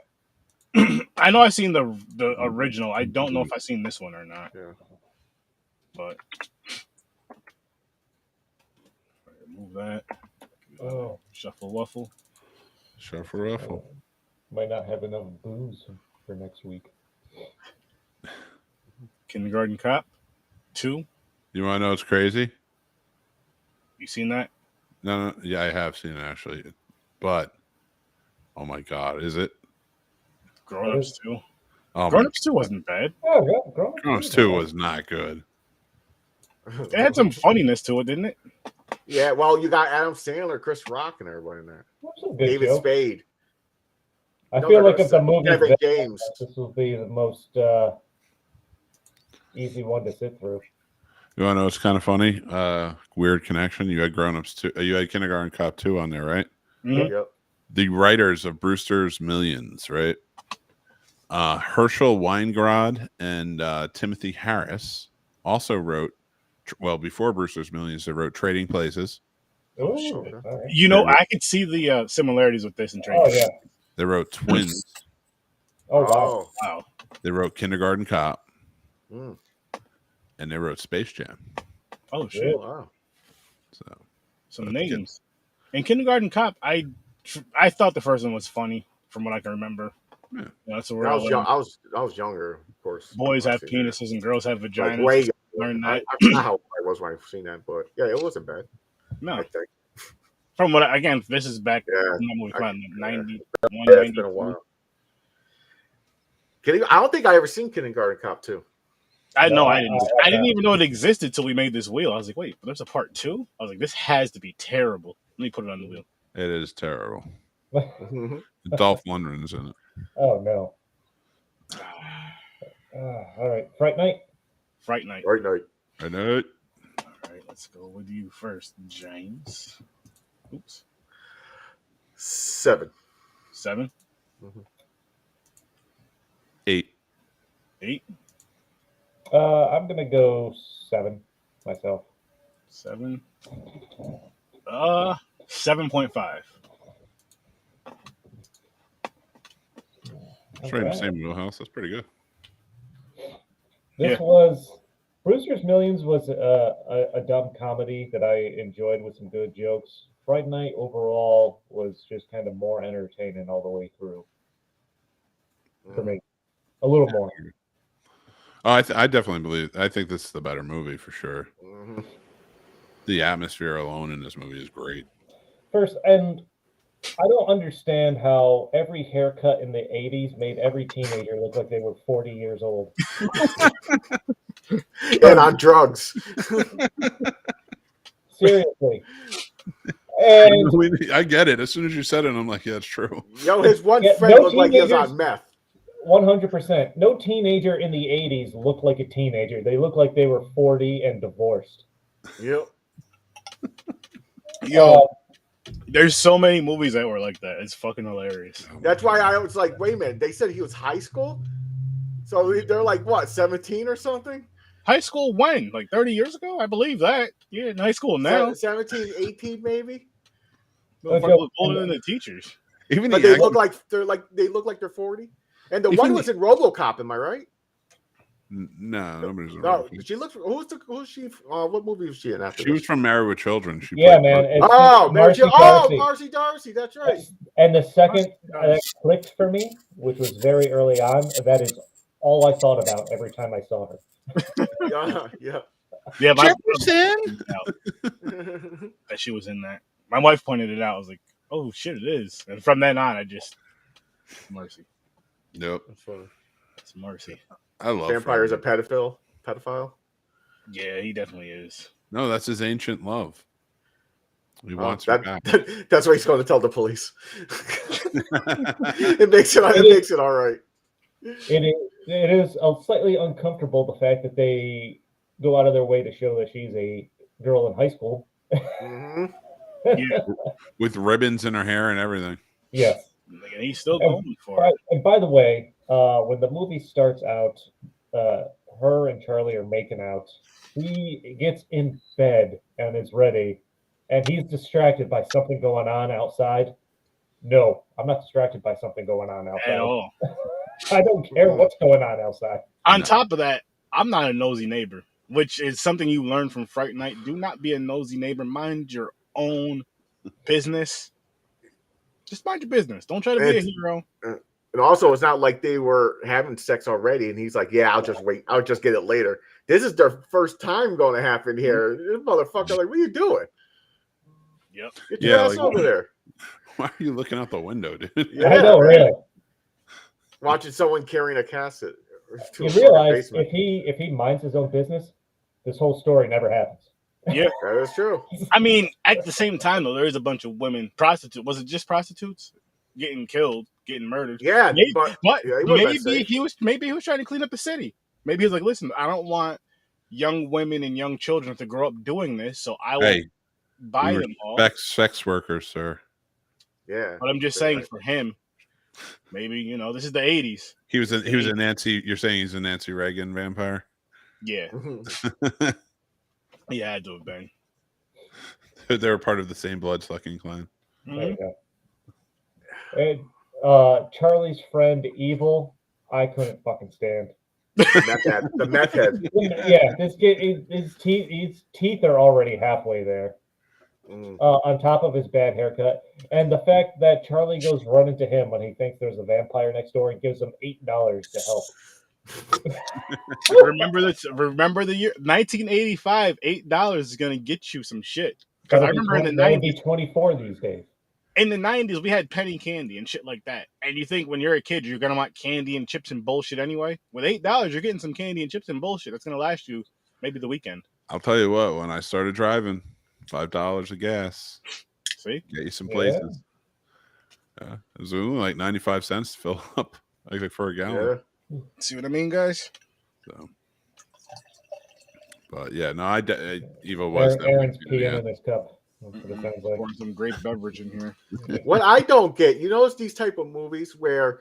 I know I've seen the original. I don't know if I've seen this one or not. Yeah. But move that. Oh. Shuffle Wuffle. Shuffle Ruffle. Might not have enough booze for next week. Kindergarten Cop 2. You want to know what's crazy? You seen that? No, yeah, I have seen it actually, but oh my God, is it? Grown Ups 2. Oh, Grown Ups 2 wasn't bad. Oh, yeah, Grown Ups 2 was not good. It had some funniness to it, didn't it? Yeah, well, you got Adam Sandler, Chris Rock, and everybody in there. That's a good David joke. Spade. I No, feel no, like no, if the movie Kevin James. this will be the most easy one to sit through. You want to know what's kind of funny? Weird connection. You had Grown Ups 2. You had Kindergarten Cop 2 on there, right? Mm-hmm. Yep. The writers of Brewster's Millions, right? Herschel Weingrod and Timothy Harris also wrote, well, before Brewster's Millions, they wrote Trading Places. Ooh, All right. You know, I could see the similarities with this and Trading. Oh, yeah. They wrote Twins. Oh, wow. Wow. They wrote Kindergarten Cop. Mm. And they wrote Space Jam. Oh, shit. Wow. So Some names. In Kindergarten Cop, I thought the first one was funny from what I can remember. Yeah. You know, that's I where was younger, of course. boys have I've seen that. penises and girls have vaginas. Like way. Learn I that. don't know how old I was when I seen that, but yeah, it wasn't bad. No. I think. From what again, this is back Yeah. when we found 91, Yeah, it's been a 92. while. I don't think I ever seen Kindergarten Cop 2. I know No, I didn't. I I didn't even know it existed till we made this wheel. I was like, wait, but there's a part 2? I was like, this has to be terrible. Let me put it on the wheel. it is terrible. Dolph Lundgren's in it. Oh, no. All right. Fright Night? Fright Night. Right night. I know it. All right, let's go with you first, James. Oops. 7. 7, 8. 8, I'm going to go 7 myself. 7. 7.5. It's right in the same wheelhouse. That's pretty good. This was Brewster's Millions was a dumb comedy that I enjoyed with some good jokes. Fright Night overall was just kind of more entertaining all the way through for me. A little more. Oh, I definitely believe. I think this is the better movie for sure. Mhm. The atmosphere alone in this movie is great. First, and I don't understand how every haircut in the 80s made every teenager look like they were 40 years old. And on drugs. Seriously. And I get it. As soon as you said it, I'm like, yeah, it's true. Yo, his one Yeah, friend no looked like he was teenagers- on meth. 100%. No teenager in the 80s looked like a teenager. They looked like they were 40 and divorced. Yep. Yo, there's so many movies that were like that. It's fucking hilarious. That's why I was like, wait a minute. They said he was high school? So they're like, what, 17 or something? High school when? Like 30 years ago? I believe that. Yeah, in high school now. 17, 18 maybe? Motherfuckers look older than the teachers. Even But the they act- look like they're 40. And the Even one the- was in RoboCop, am I right? no, nobody's. No, she looks. Who's she? What movie was she in after? She was this? from Married with Children. She Yeah, played man. It's Marcy Darcy. Marcy Darcy. That's right. And the second that clicked for me, which was very early on, that is all I thought about every time I saw her. Yeah. Yeah, my Jefferson. that she was in that. My wife pointed it out. I was like, oh shit, it is. And from then on, I just mercy. Nope. It's mercy. I love Vampire's a Freddy. pedophile. Yeah, he definitely is. No, that's his ancient love. He wants her back. That's what he's going to tell the police. it makes it all right. It is slightly uncomfortable, the fact that they go out of their way to show that she's a girl in high school. Mm-hmm. Yeah, With ribbons in her hair and everything. Yes. and he's still going for it. And by the way, when the movie starts out, her and Charlie are making out. He gets in bed and is ready, and he's distracted by something going on outside. No, I'm not distracted by something going on outside. At all. I don't care what's going on outside. On top of that, I'm not a nosy neighbor, which is something you learn from Fright Night. Do not be a nosy neighbor. Mind your own business. Just mind your business. Don't try to be a hero. And also, it's not like they were having sex already, and he's like, "Yeah, I'll just wait. I'll just get it later." This is their first time going to happen here. This motherfucker, like, what are you doing? Yep. Get your ass like, over there. Why are you looking out the window, dude? Yeah, I know, really. Watching someone carrying a casket. To You a fucking realize basement. if he minds his own business, this whole story never happens. Yeah. That is true. I mean, at the same time, though, there is a bunch of women prostitutes. Was it just prostitutes getting killed, getting murdered? Yeah, Maybe, but but yeah, he would've been maybe he was trying to clean up the city. Maybe he was like, listen, I don't want young women and young children to grow up doing this, so I will Hey, buy we them all. respect sex workers, sir. yeah. But I'm just saying, for him, maybe this is the '80s. He was a Nancy. You're saying he's a Nancy Reagan vampire? Yeah, he had to have been. They were part of the same blood sucking clan. There you Mhm. go. And Charlie's friend Evil, I couldn't fucking stand. The meth head. Yeah, this kid, his teeth are already halfway there. Mm. On top of his bad haircut, and the fact that Charlie goes running to him when he thinks there's a vampire next door and gives him $8 to help. Remember the year 1985. $8 is gonna get you some shit. Because I remember in the that would be 90s. 24 these days. In the 90s, we had penny candy and shit like that. And you think when you're a kid, you're going to want candy and chips and bullshit anyway? With $8, you're getting some candy and chips and bullshit. That's going to last you maybe the weekend. I'll tell you what. When I started driving, $5 of gas, See? get you some Yeah. places. Yeah, it was only like 95 cents to fill up, like for a gallon. Yeah. See what I mean, guys? So, but yeah, no, Evo was Aaron's definitely peeing yeah. in his cup. That's what it sounds like. Pouring some grape beverage in here. What I don't get, it's these type of movies where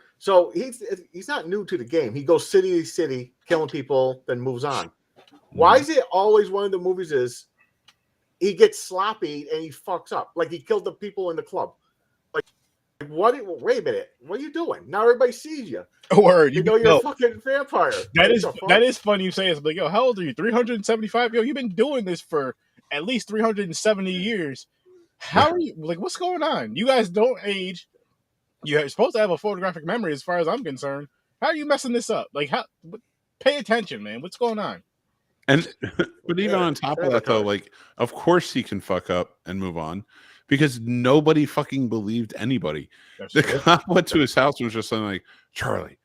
he's not new to the game. He goes city to city, killing people, then moves on. Why is it always one of the movies is he gets sloppy and he fucks up? Like he killed the people in the club. Like what? Wait a minute, what are you doing? Now everybody sees you. Word. You know you're a fucking vampire. That What the is funny you say it. It's like, yo, how old are you? 375? Yo, you've been doing this for at least 370 years. How are you? Like, what's going on? You guys don't age. You're supposed to have a photographic memory as far as I'm concerned. How are you messing this up? Like, pay attention, man. What's going on? And but even on top of that though, like of course he can fuck up and move on, because nobody fucking believed anybody. That's The true. cop went to his house and was just saying like, Charlie,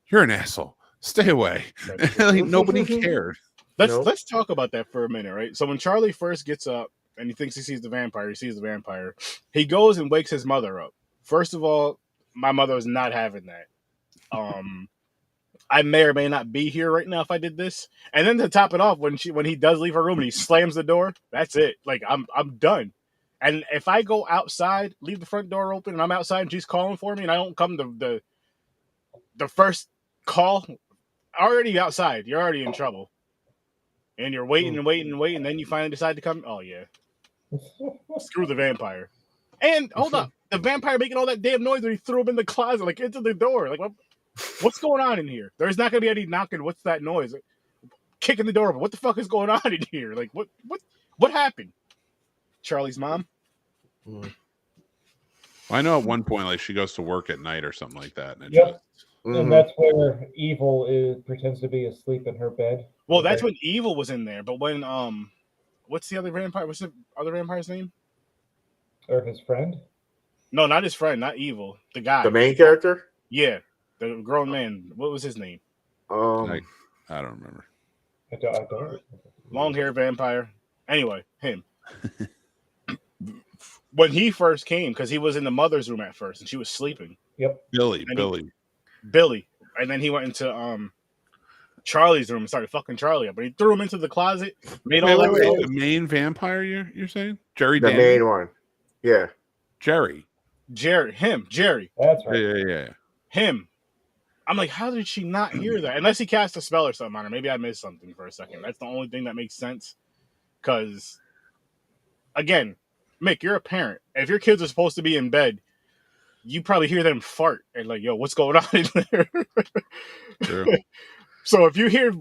you're an asshole. Stay away. That's true. Like, nobody cared. Let's talk about that for a minute, right? So when Charlie first gets up and he thinks he sees the vampire, he goes and wakes his mother up. First of all, my mother was not having that. I may or may not be here right now if I did this. And then to top it off, when he does leave her room and he slams the door, that's it. Like I'm done. And if I go outside, leave the front door open, and I'm outside and she's calling for me, and I don't come to the first call, already outside, you're already in trouble. And you're waiting and waiting and waiting, and then you finally decide to come. Oh yeah, screw the vampire. And hold up, the vampire making all that damn noise when he threw him in the closet, like into the door. Like what's going on in here? There's not gonna be any knocking. What's that noise? Kicking the door open. What the fuck is going on in here? Like what happened? Charlie's mom. I know at one point, like she goes to work at night or something like that. And Yep. And that's where Evil pretends to be asleep in her bed. Well, that's when Evil was in there. But when what's the other vampire? What's the other vampire's name? Or his friend? No, not his friend. Not Evil. The guy. The main character? Yeah, the grown man. What was his name? I don't remember. I don't. Long hair vampire. Anyway, him. When he first came, because he was in the mother's room at first, and she was sleeping. Yep. Billy. And then he went into Charlie's room and started fucking Charlie up. But he threw him into the closet. Made all that The main vampire you're saying? Jerry The Daniels? main one. Yeah. Jerry. Jerry. That's right. Yeah. Him. I'm like, how did she not hear that? Unless he cast a spell or something on her. Maybe I missed something for a second. That's the only thing that makes sense. Because, again, Mick, you're a parent. If your kids are supposed to be in bed, you probably hear them fart and like, yo, what's going on in there? True. So if you hear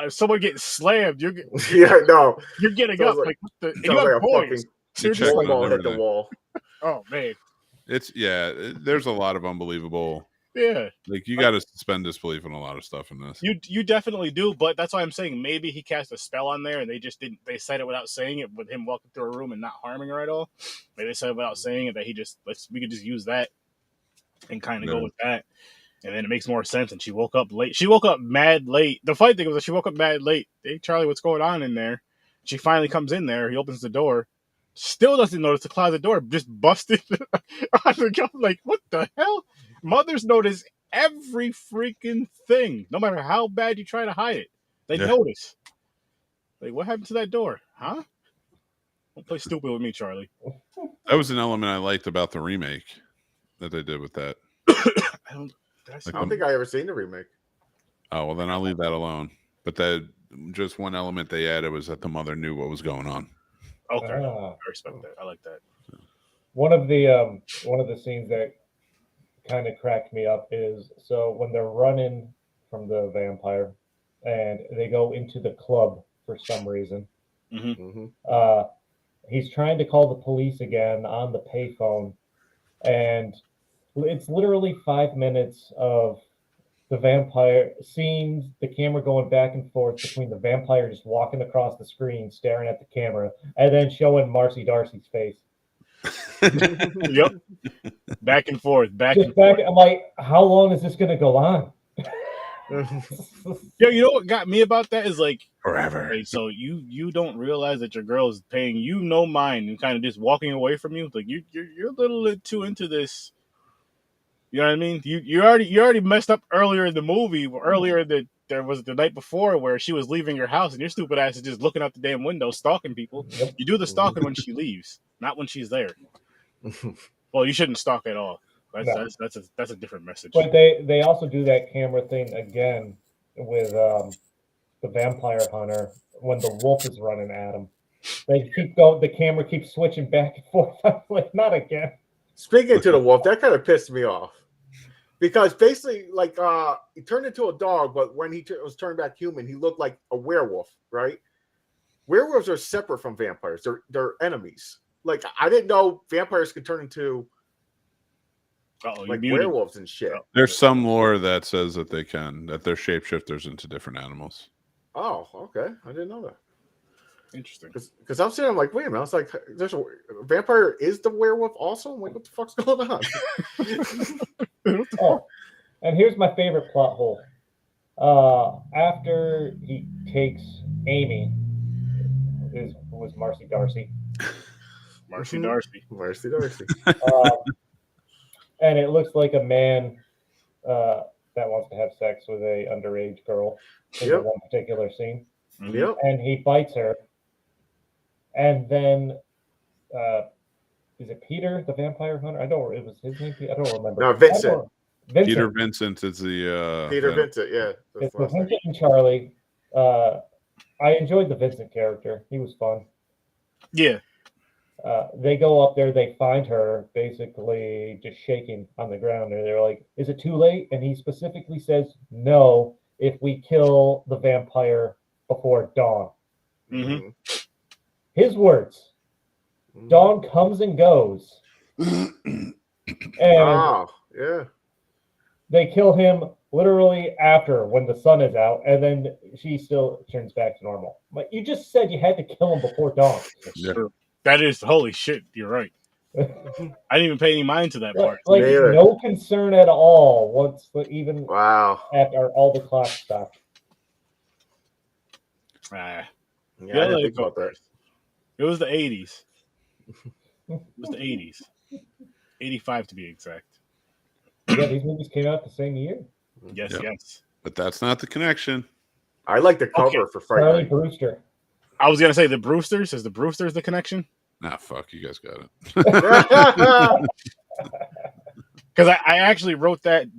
someone getting slammed, you're getting up. Like, what the? And you have boys. So you're just like, hit the wall. oh man, there's a lot of unbelievable. Yeah, like you got to suspend disbelief in a lot of stuff in this. You definitely do, but that's why I'm saying maybe he cast a spell on there and they just didn't. They said it without saying it, with him walking through a room and not harming her at all. Maybe they said it without saying it that we could just use that and kind of go with that, and then it makes more sense. And she woke up late. She woke up mad late. The funny thing was that she woke up mad late. Hey Charlie, what's going on in there? She finally comes in there. He opens the door. Still doesn't notice the closet door just busted on the go. Like, what the hell? Mothers notice every freaking thing, no matter how bad you try to hide it. They notice. Like, what happened to that door? Huh? Don't play stupid with me, Charlie. That was an element I liked about the remake that they did with that. I don't think I ever seen the remake. Oh, well, then I'll leave that alone. But just one element they added was that the mother knew what was going on. Okay, I respect that. I like that. One of the scenes that kind of cracked me up is when they're running from the vampire and they go into the club for some reason. He's trying to call the police again on the payphone, and it's literally 5 minutes of the vampire seeing the camera going back and forth between the vampire just walking across the screen, staring at the camera, and then showing Marcy Darcy's face. Yep. Back and forth. I'm like, how long is this going to go on? Yo, you know what got me about that is like forever. Okay, so you don't realize that your girl is paying you no mind and kind of just walking away from you. Like you're a little too into this. You know what I mean? You already messed up earlier in the movie. Earlier that there was the night before where she was leaving your house and your stupid ass is just looking out the damn window stalking people. Yep. You do the stalking when she leaves, not when she's there. Well, you shouldn't stalk at all. That's a different message. But they also do that camera thing again with the vampire hunter when the wolf is running at him. They keep going. The camera keeps switching back and forth. I'm like, not again. Speaking to the wolf, that kind of pissed me off because basically, like, he turned into a dog, but when he was turned back human, he looked like a werewolf, right? Werewolves are separate from vampires; they're enemies. Like, I didn't know vampires could turn into like werewolves and shit. There's some lore that says that that they're shapeshifters into different animals. Oh, okay. I didn't know that. Interesting. Because I'm sitting, I'm like, wait a minute. I was like, there's a vampire is the werewolf also? I'm like, what the fuck's going on? Oh, and here's my favorite plot hole. After he takes Amy, who was Marcy Darcy, Marcy Darcy. Marcy Darcy. and it looks like a man that wants to have sex with a underage girl in Yep. one particular scene. Yep. And he bites her. And then, is it Peter, the vampire hunter? It was his name. I don't remember. No, Vincent. Peter Vincent is the Peter Vincent, yeah. It's with Vincent and Charlie. I enjoyed the Vincent character. He was fun. Yeah. They go up there, they find her basically just shaking on the ground, and they're like, is it too late? And he specifically says, no, if we kill the vampire before dawn. Mm-hmm. His words. Dawn comes and goes. And yeah. they kill him literally after, when the sun is out, and then she still turns back to normal. But you just said you had to kill him before dawn. Yeah. That is, holy shit, you're right. I didn't even pay any mind to that part. Like, Neither. no concern at all once even Wow. after all the clocks stopped. Yeah, I Yeah, didn't think about that. It was the 80s. It was the 80s. 85 to be exact. Yeah, these movies came out the same year. Yes, Yep. yes. but that's not the connection. I like the cover for Fright Charlie Night. Brewster. I was going to say the Brewster's. Is the Brewster's the connection? Nah, fuck, you guys got it. Because I actually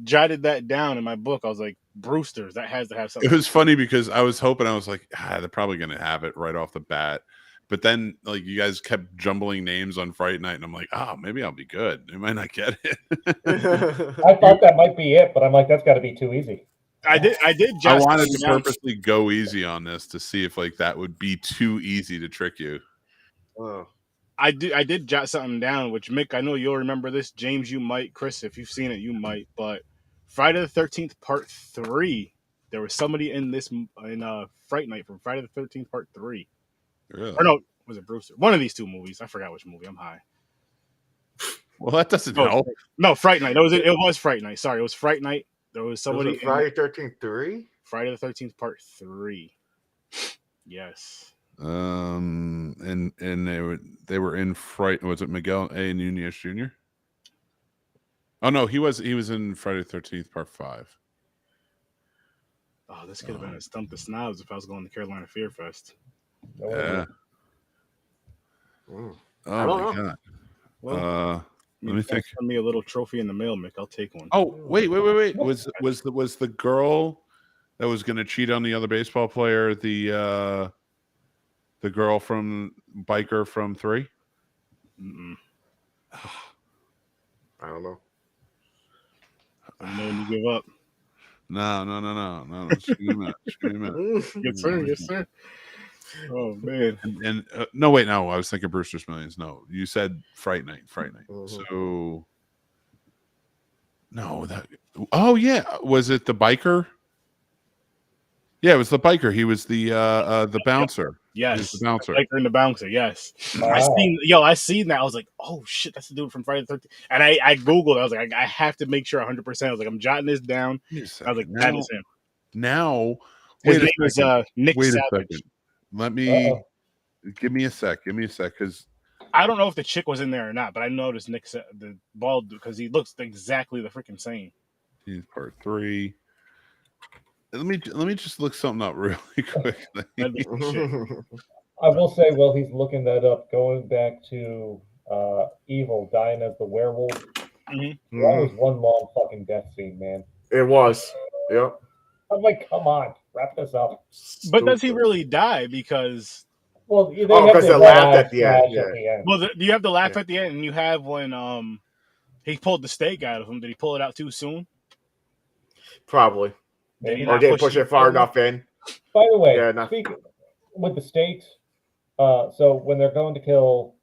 jotted that down in my book. I was like, Brewster's, that has to have It something. was funny because I was hoping, I was like, they're probably going to have it right off the bat. But then, like, you guys kept jumbling names on Fright Night, and I'm like, maybe I'll be good. They might not get it. I thought that might be it, but I'm like, that's got to be too easy. I did I jot wanted something to down. purposely go easy on this to see if like that would be too easy to trick you. Oh. I did jot something down, which Mick, I know you'll remember this. James, you might. Chris, if you've seen it, you might. But Friday the 13th Part 3, there was somebody in Fright Night from Friday the 13th Part 3. Really? Or no, was it Brewster? One of these two movies. I forgot which movie. I'm high. Well, that doesn't Oh, help. No, Fright Night. It was Fright Night. Sorry, it was Fright Night. There was somebody in Friday 13th 3? Friday the 13th Part 3. Yes. And they were in Fright. Was it Miguel A. Nunez Jr.? Oh no, he was in Friday the 13th Part 5. Oh, this could have been a Stump the Snobs if I was going to Carolina Fear Fest. Yeah. Mm. Oh I don't my know. god. Well, Let me think. Send me a little trophy in the mail, Mick. I'll take one. Oh wait. Was the girl that was going to cheat on the other baseball player the girl from Biker from 3? Mm-mm. I don't know. I know when you give up. No. Just give me a minute. Yes, sir. Yes, sir. Oh man. And no, wait, no. I was thinking Brewster's Millions. No, you said Fright Night. Mhm. So no, that. Oh yeah, was it the biker? Yeah, it was the biker. He was the bouncer. He was Yes. the bouncer. Biker and the Bouncer. Yes. Wow. I seen that. I was like, oh shit, that's the dude from Friday the 13th. And I Googled. I was like, I have to make sure 100%. I was like, I'm jotting this down. Wait a I was second. like, that is him. Now, His wait a name is second. Nick Wait a Savage. second. Let me Uh-oh. give me a sec, because I don't know if the chick was in there or not, but I noticed the bald because he looks exactly the freaking same. he's Part 3. Let me just look something up really quickly. That'd be some shit. I will say, while he's looking that up, going back to Evil dying as the werewolf, that was one long fucking death scene, man. It was. Yep. I'm like, come on, wrap this up. But does he Stupid. really die? Because Well, they Oh, have 'cause their they laughed red at the end, eyes yeah. at the end. well, you have to laugh Yeah. at the end, and you have when he pulled the steak out of him. Did he pull it out too soon? Probably. Did he Or not didn't push it it far forward? enough in. By the way, Yeah, no. speaking with the stakes, so when they're going to kill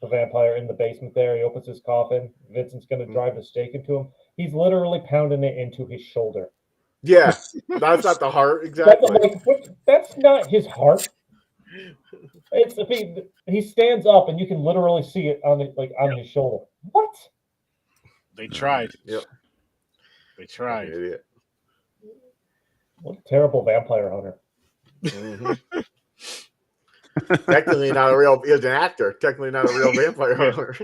the vampire in the basement there, he opens his coffin. Vincent's going to drive a stake into him. He's literally pounding it into his shoulder. Yeah. That's not the heart, That's, exactly. like, that's not his heart. It's he stands up and you can literally see it on his shoulder. What? They tried. Yep. They tried. Idiot. What a terrible vampire hunter. Mm-hmm. Technically not a real. He was an actor. Technically not a real vampire hunter.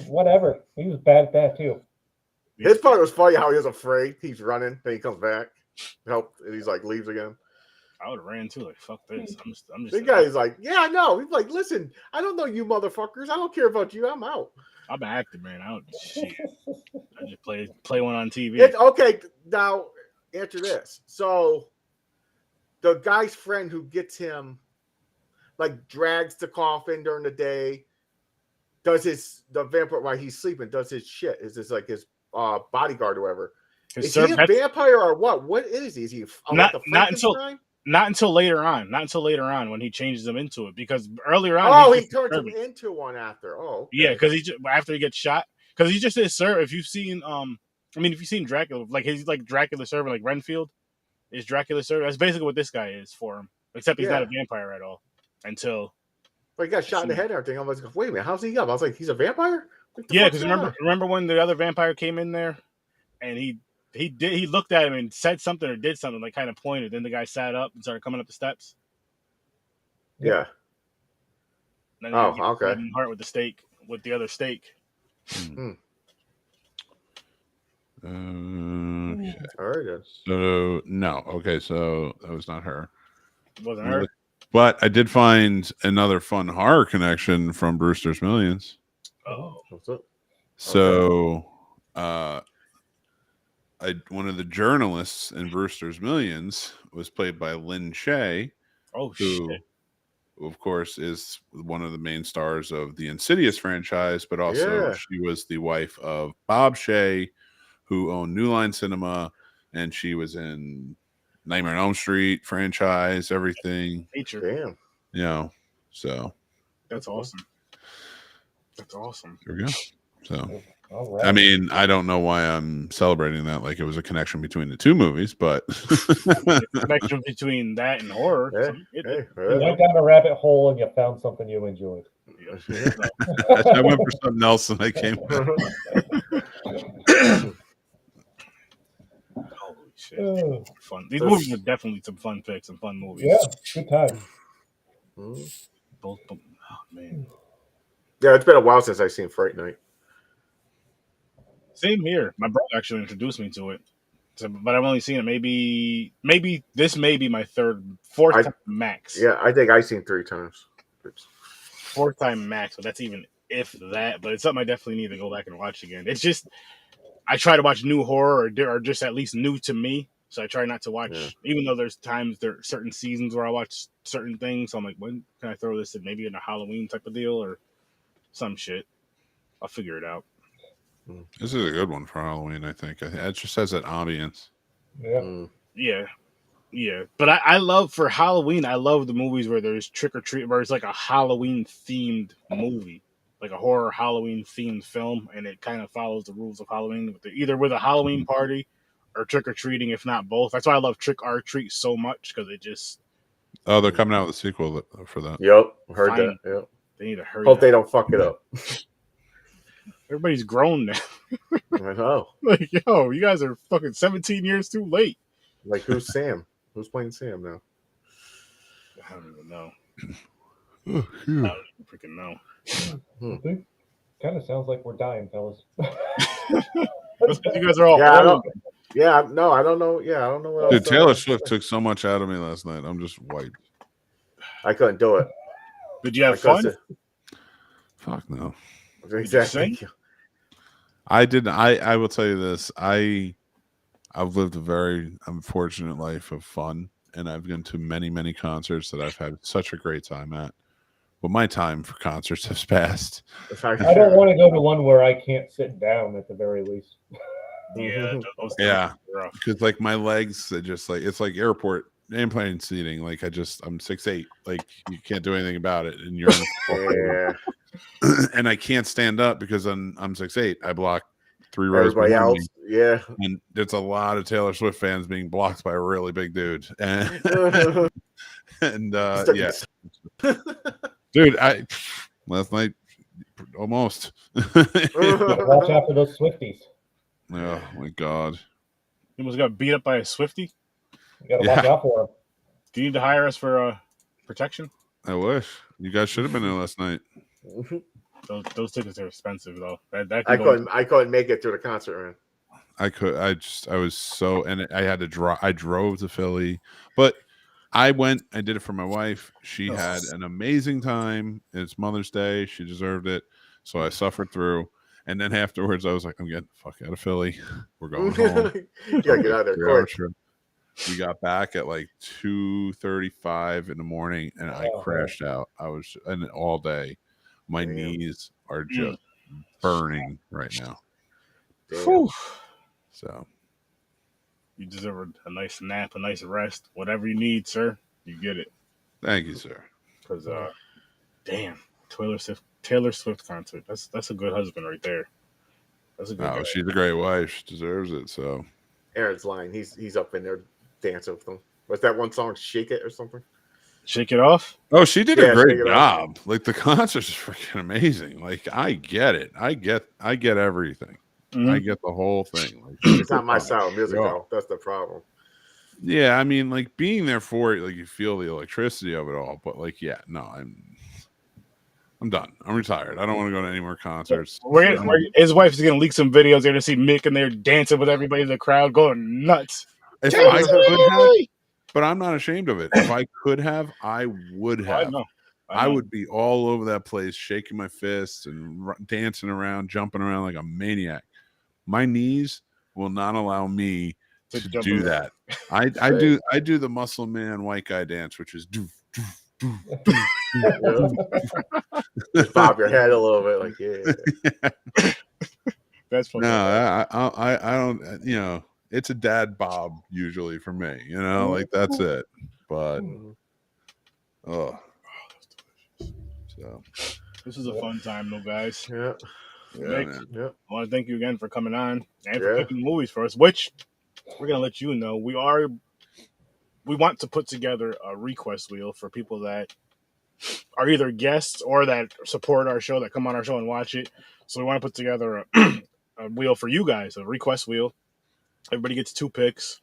Whatever. He was bad at that too. His part was funny how he was afraid. He's running, then he comes back, help, and he's like leaves again. I would have ran too. Like, fuck this. I'm just. The guy's like, yeah, I know. He's like, listen, I don't know you motherfuckers. I don't care about you. I'm out. I'm an actor, man. I just play one on TV. Okay, now answer this. So the guy's friend who gets him, like, drags the coffin during the day, does the vampire while he's sleeping, does his shit. Is this like his bodyguard or whatever? Is he a vampire or what? What is he? Is he not until later on? Not until later on when he changes him into it, because earlier on he turns him into one after. Oh, okay. Yeah, because after he gets shot, because he's just his servant. If you've seen if you've seen Dracula, like he's like Dracula's servant, like Renfield is Dracula's servant. That's basically what this guy is for him, except he's not a vampire at all until. But he got shot in the head and everything. I was like, wait a minute, how's he up? I was like, he's a vampire? Yeah, because remember when the other vampire came in there, and he looked at him and said something or did something, like kind of pointed. Then the guy sat up and started coming up the steps. Yeah. Okay. Heart with the stake, with the other stake. Okay. All right. So no. Okay. So that was not her. It wasn't her. But I did find another fun horror connection from Brewster's Millions. Oh. What's up? So, one of the journalists in Brewster's Millions was played by Lynn Shay. Oh, who, shit. of course, is one of the main stars of the Insidious franchise, but also she was the wife of Bob Shay, who owned New Line Cinema, and she was in Nightmare on Elm Street franchise, everything. Damn. You know, so. That's awesome. That's awesome. There we go. So, right. I mean, I don't know why I'm celebrating that like it was a connection between the two movies, but connection between that and horror. You went down a rabbit hole and you found something you enjoyed. I went for something else and I came back. Holy shit. Fun. These movies are definitely some fun picks and fun movies. Yeah, good time. Oh, man. Yeah, it's been a while since I've seen Fright Night. Same here. My brother actually introduced me to it, but I've only seen it maybe this may be my fourth time max. Yeah, I think I've seen 3 times. Fourth time max, but that's even if that. But it's something I definitely need to go back and watch again. It's just I try to watch new horror or just at least new to me. So I try not to watch, even though there's certain seasons where I watch certain things. So I'm like, when can I throw this in? Maybe in a Halloween type of deal or some shit. I'll figure it out. This is a good one for Halloween, I think. It just has that ambience. Yeah. Yeah. But I love, for Halloween, I love the movies where there's trick or treat, where it's like a Halloween themed movie, like a horror Halloween themed film, and it kind of follows the rules of Halloween, either with a Halloween party or trick or treating, if not both. That's why I love Trick or Treat so much, because it just. Oh, they're coming out with a sequel for that. Yep, heard that. Yep. They need to hurry. Hope they don't fuck it up. Everybody's grown now. I know. Like, yo, you guys are fucking 17 years too late. Like, who's Sam? Who's playing Sam now? I don't even know. Oh, I don't even freaking know. Kind of sounds like we're dying, fellas. You guys are all old. I don't know. Yeah, I don't know what Dude, Taylor Swift took so much out of me last night. I'm just wiped. I couldn't do it. Did you have fun? Fuck no. Exactly. I didn't. I will tell you this. I've lived a very unfortunate life of fun, and I've been to many, many concerts that I've had such a great time at. But my time for concerts has passed. I don't want to go to one where I can't sit down at the very least. Yeah. Because like my legs, they just like, it's like airport airplane seating. Like I'm 6'8". Like you can't do anything about it, and you're in and I can't stand up because I'm 6'8". I block 3 rows. Everybody else, and there's a lot of Taylor Swift fans being blocked by a really big dude. And And Stuck in yeah, the- dude, last night almost. Watch out for those Swifties. Oh my god. He almost got beat up by a Swifty. You got to watch out for them. Do you need to hire us for protection? I wish you guys should have been there last night. Those tickets are expensive though. That I can go- couldn't make it through the concert, man. I was so, and I had to drive. I drove to Philly, but I did it for my wife. She had an amazing time. It's Mother's Day. She deserved it. So I suffered through. And then afterwards, I was like, I'm getting the fuck out of Philly. We're going home. You gotta get out of there 3-hour quick. trip. We got back at like 2:35 in the morning, and I crashed out. I was, and all day, my Damn. knees are just burning right now. Whew. So You deserve a nice nap, a nice rest, whatever you need, sir. You get it. thank you, sir. Because, damn, Taylor Swift concert. That's a good husband right there. That's a good. Oh, guy. she's a great wife. She deserves it. So Aaron's lying. He's up in there dancing with them. What's that one song? Shake It or something? Shake it off. oh, she did Yeah, a great shake it off. job. Like the concert's freaking amazing. Like I get it. I get everything. I get the whole thing. Like, It's not my style of music, Yeah. though. That's the problem. Yeah, I mean, like being there for it, like you feel the electricity of it all. But like, yeah, no, I'm done. I'm retired. I don't want to go to any more concerts. His wife's gonna leak some videos. They're gonna see Mick and they're dancing with everybody in the crowd, going nuts. If I could have, but I'm not ashamed of it. If I could have, I would I have. know. I would be all over that place, shaking my fists and dancing around, jumping around like a maniac. My knees will not allow me to jump do around. that. I do the muscle man white guy dance, which is doof, doof, doof, doof. Just bob your head a little bit, like yeah. That's funny. No, I don't. You know, it's a dad bob usually for me. You know, like that's it. But oh, so This is a fun time, though, guys. Yeah. yeah, Mick, man. Yeah. I want to thank you again for coming on and for Yeah. picking movies for us. Which we're gonna let you know we want to put together a request wheel for people that are either guests or that support our show, that come on our show and watch it. So we want to put together a wheel for you guys, a request wheel. Everybody gets 2 picks,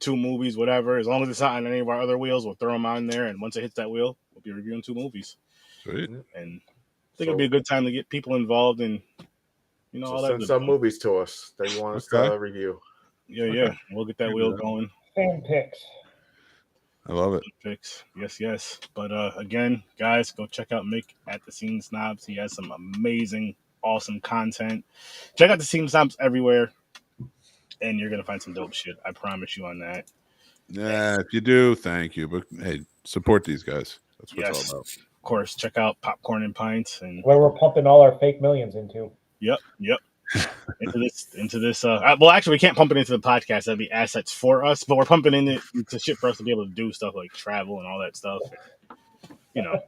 2 movies, whatever. As long as it's not on any of our other wheels, we'll throw them on there. And once it hits that wheel, we'll be reviewing 2 movies. Sweet. And I think it'll be a good time to get people involved in, you know, all So that. send good some stuff. movies to us that you want us Okay. to review. Yeah. We'll get that wheel going. Fan picks. I love it. Picks. Yes. But again, guys, go check out Mick at the Scene Snobs. He has some amazing, awesome content. Check out the Scene Snobs everywhere, and you're gonna find some dope shit. I promise you on that. Yeah, if you do, thank you. But hey, support these guys. That's what it's Yes. all about. Of course, check out Popcorn and Pints and Where we're pumping all our fake millions into. Yep. into this. Well, actually, we can't pump it into the podcast. That'd be assets for us, but we're pumping in it into shit for us to be able to do stuff like travel and all that stuff. You know,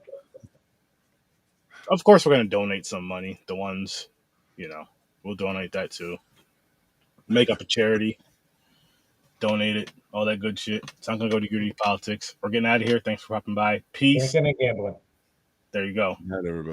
of course, we're gonna donate some money. The ones, you know, we'll donate that too. Make up a charity, donate it, all that good shit. It's not gonna go to gritty politics. We're getting out of here. Thanks for popping by. Peace. Drinking and gambling. There you go. Good night, everybody.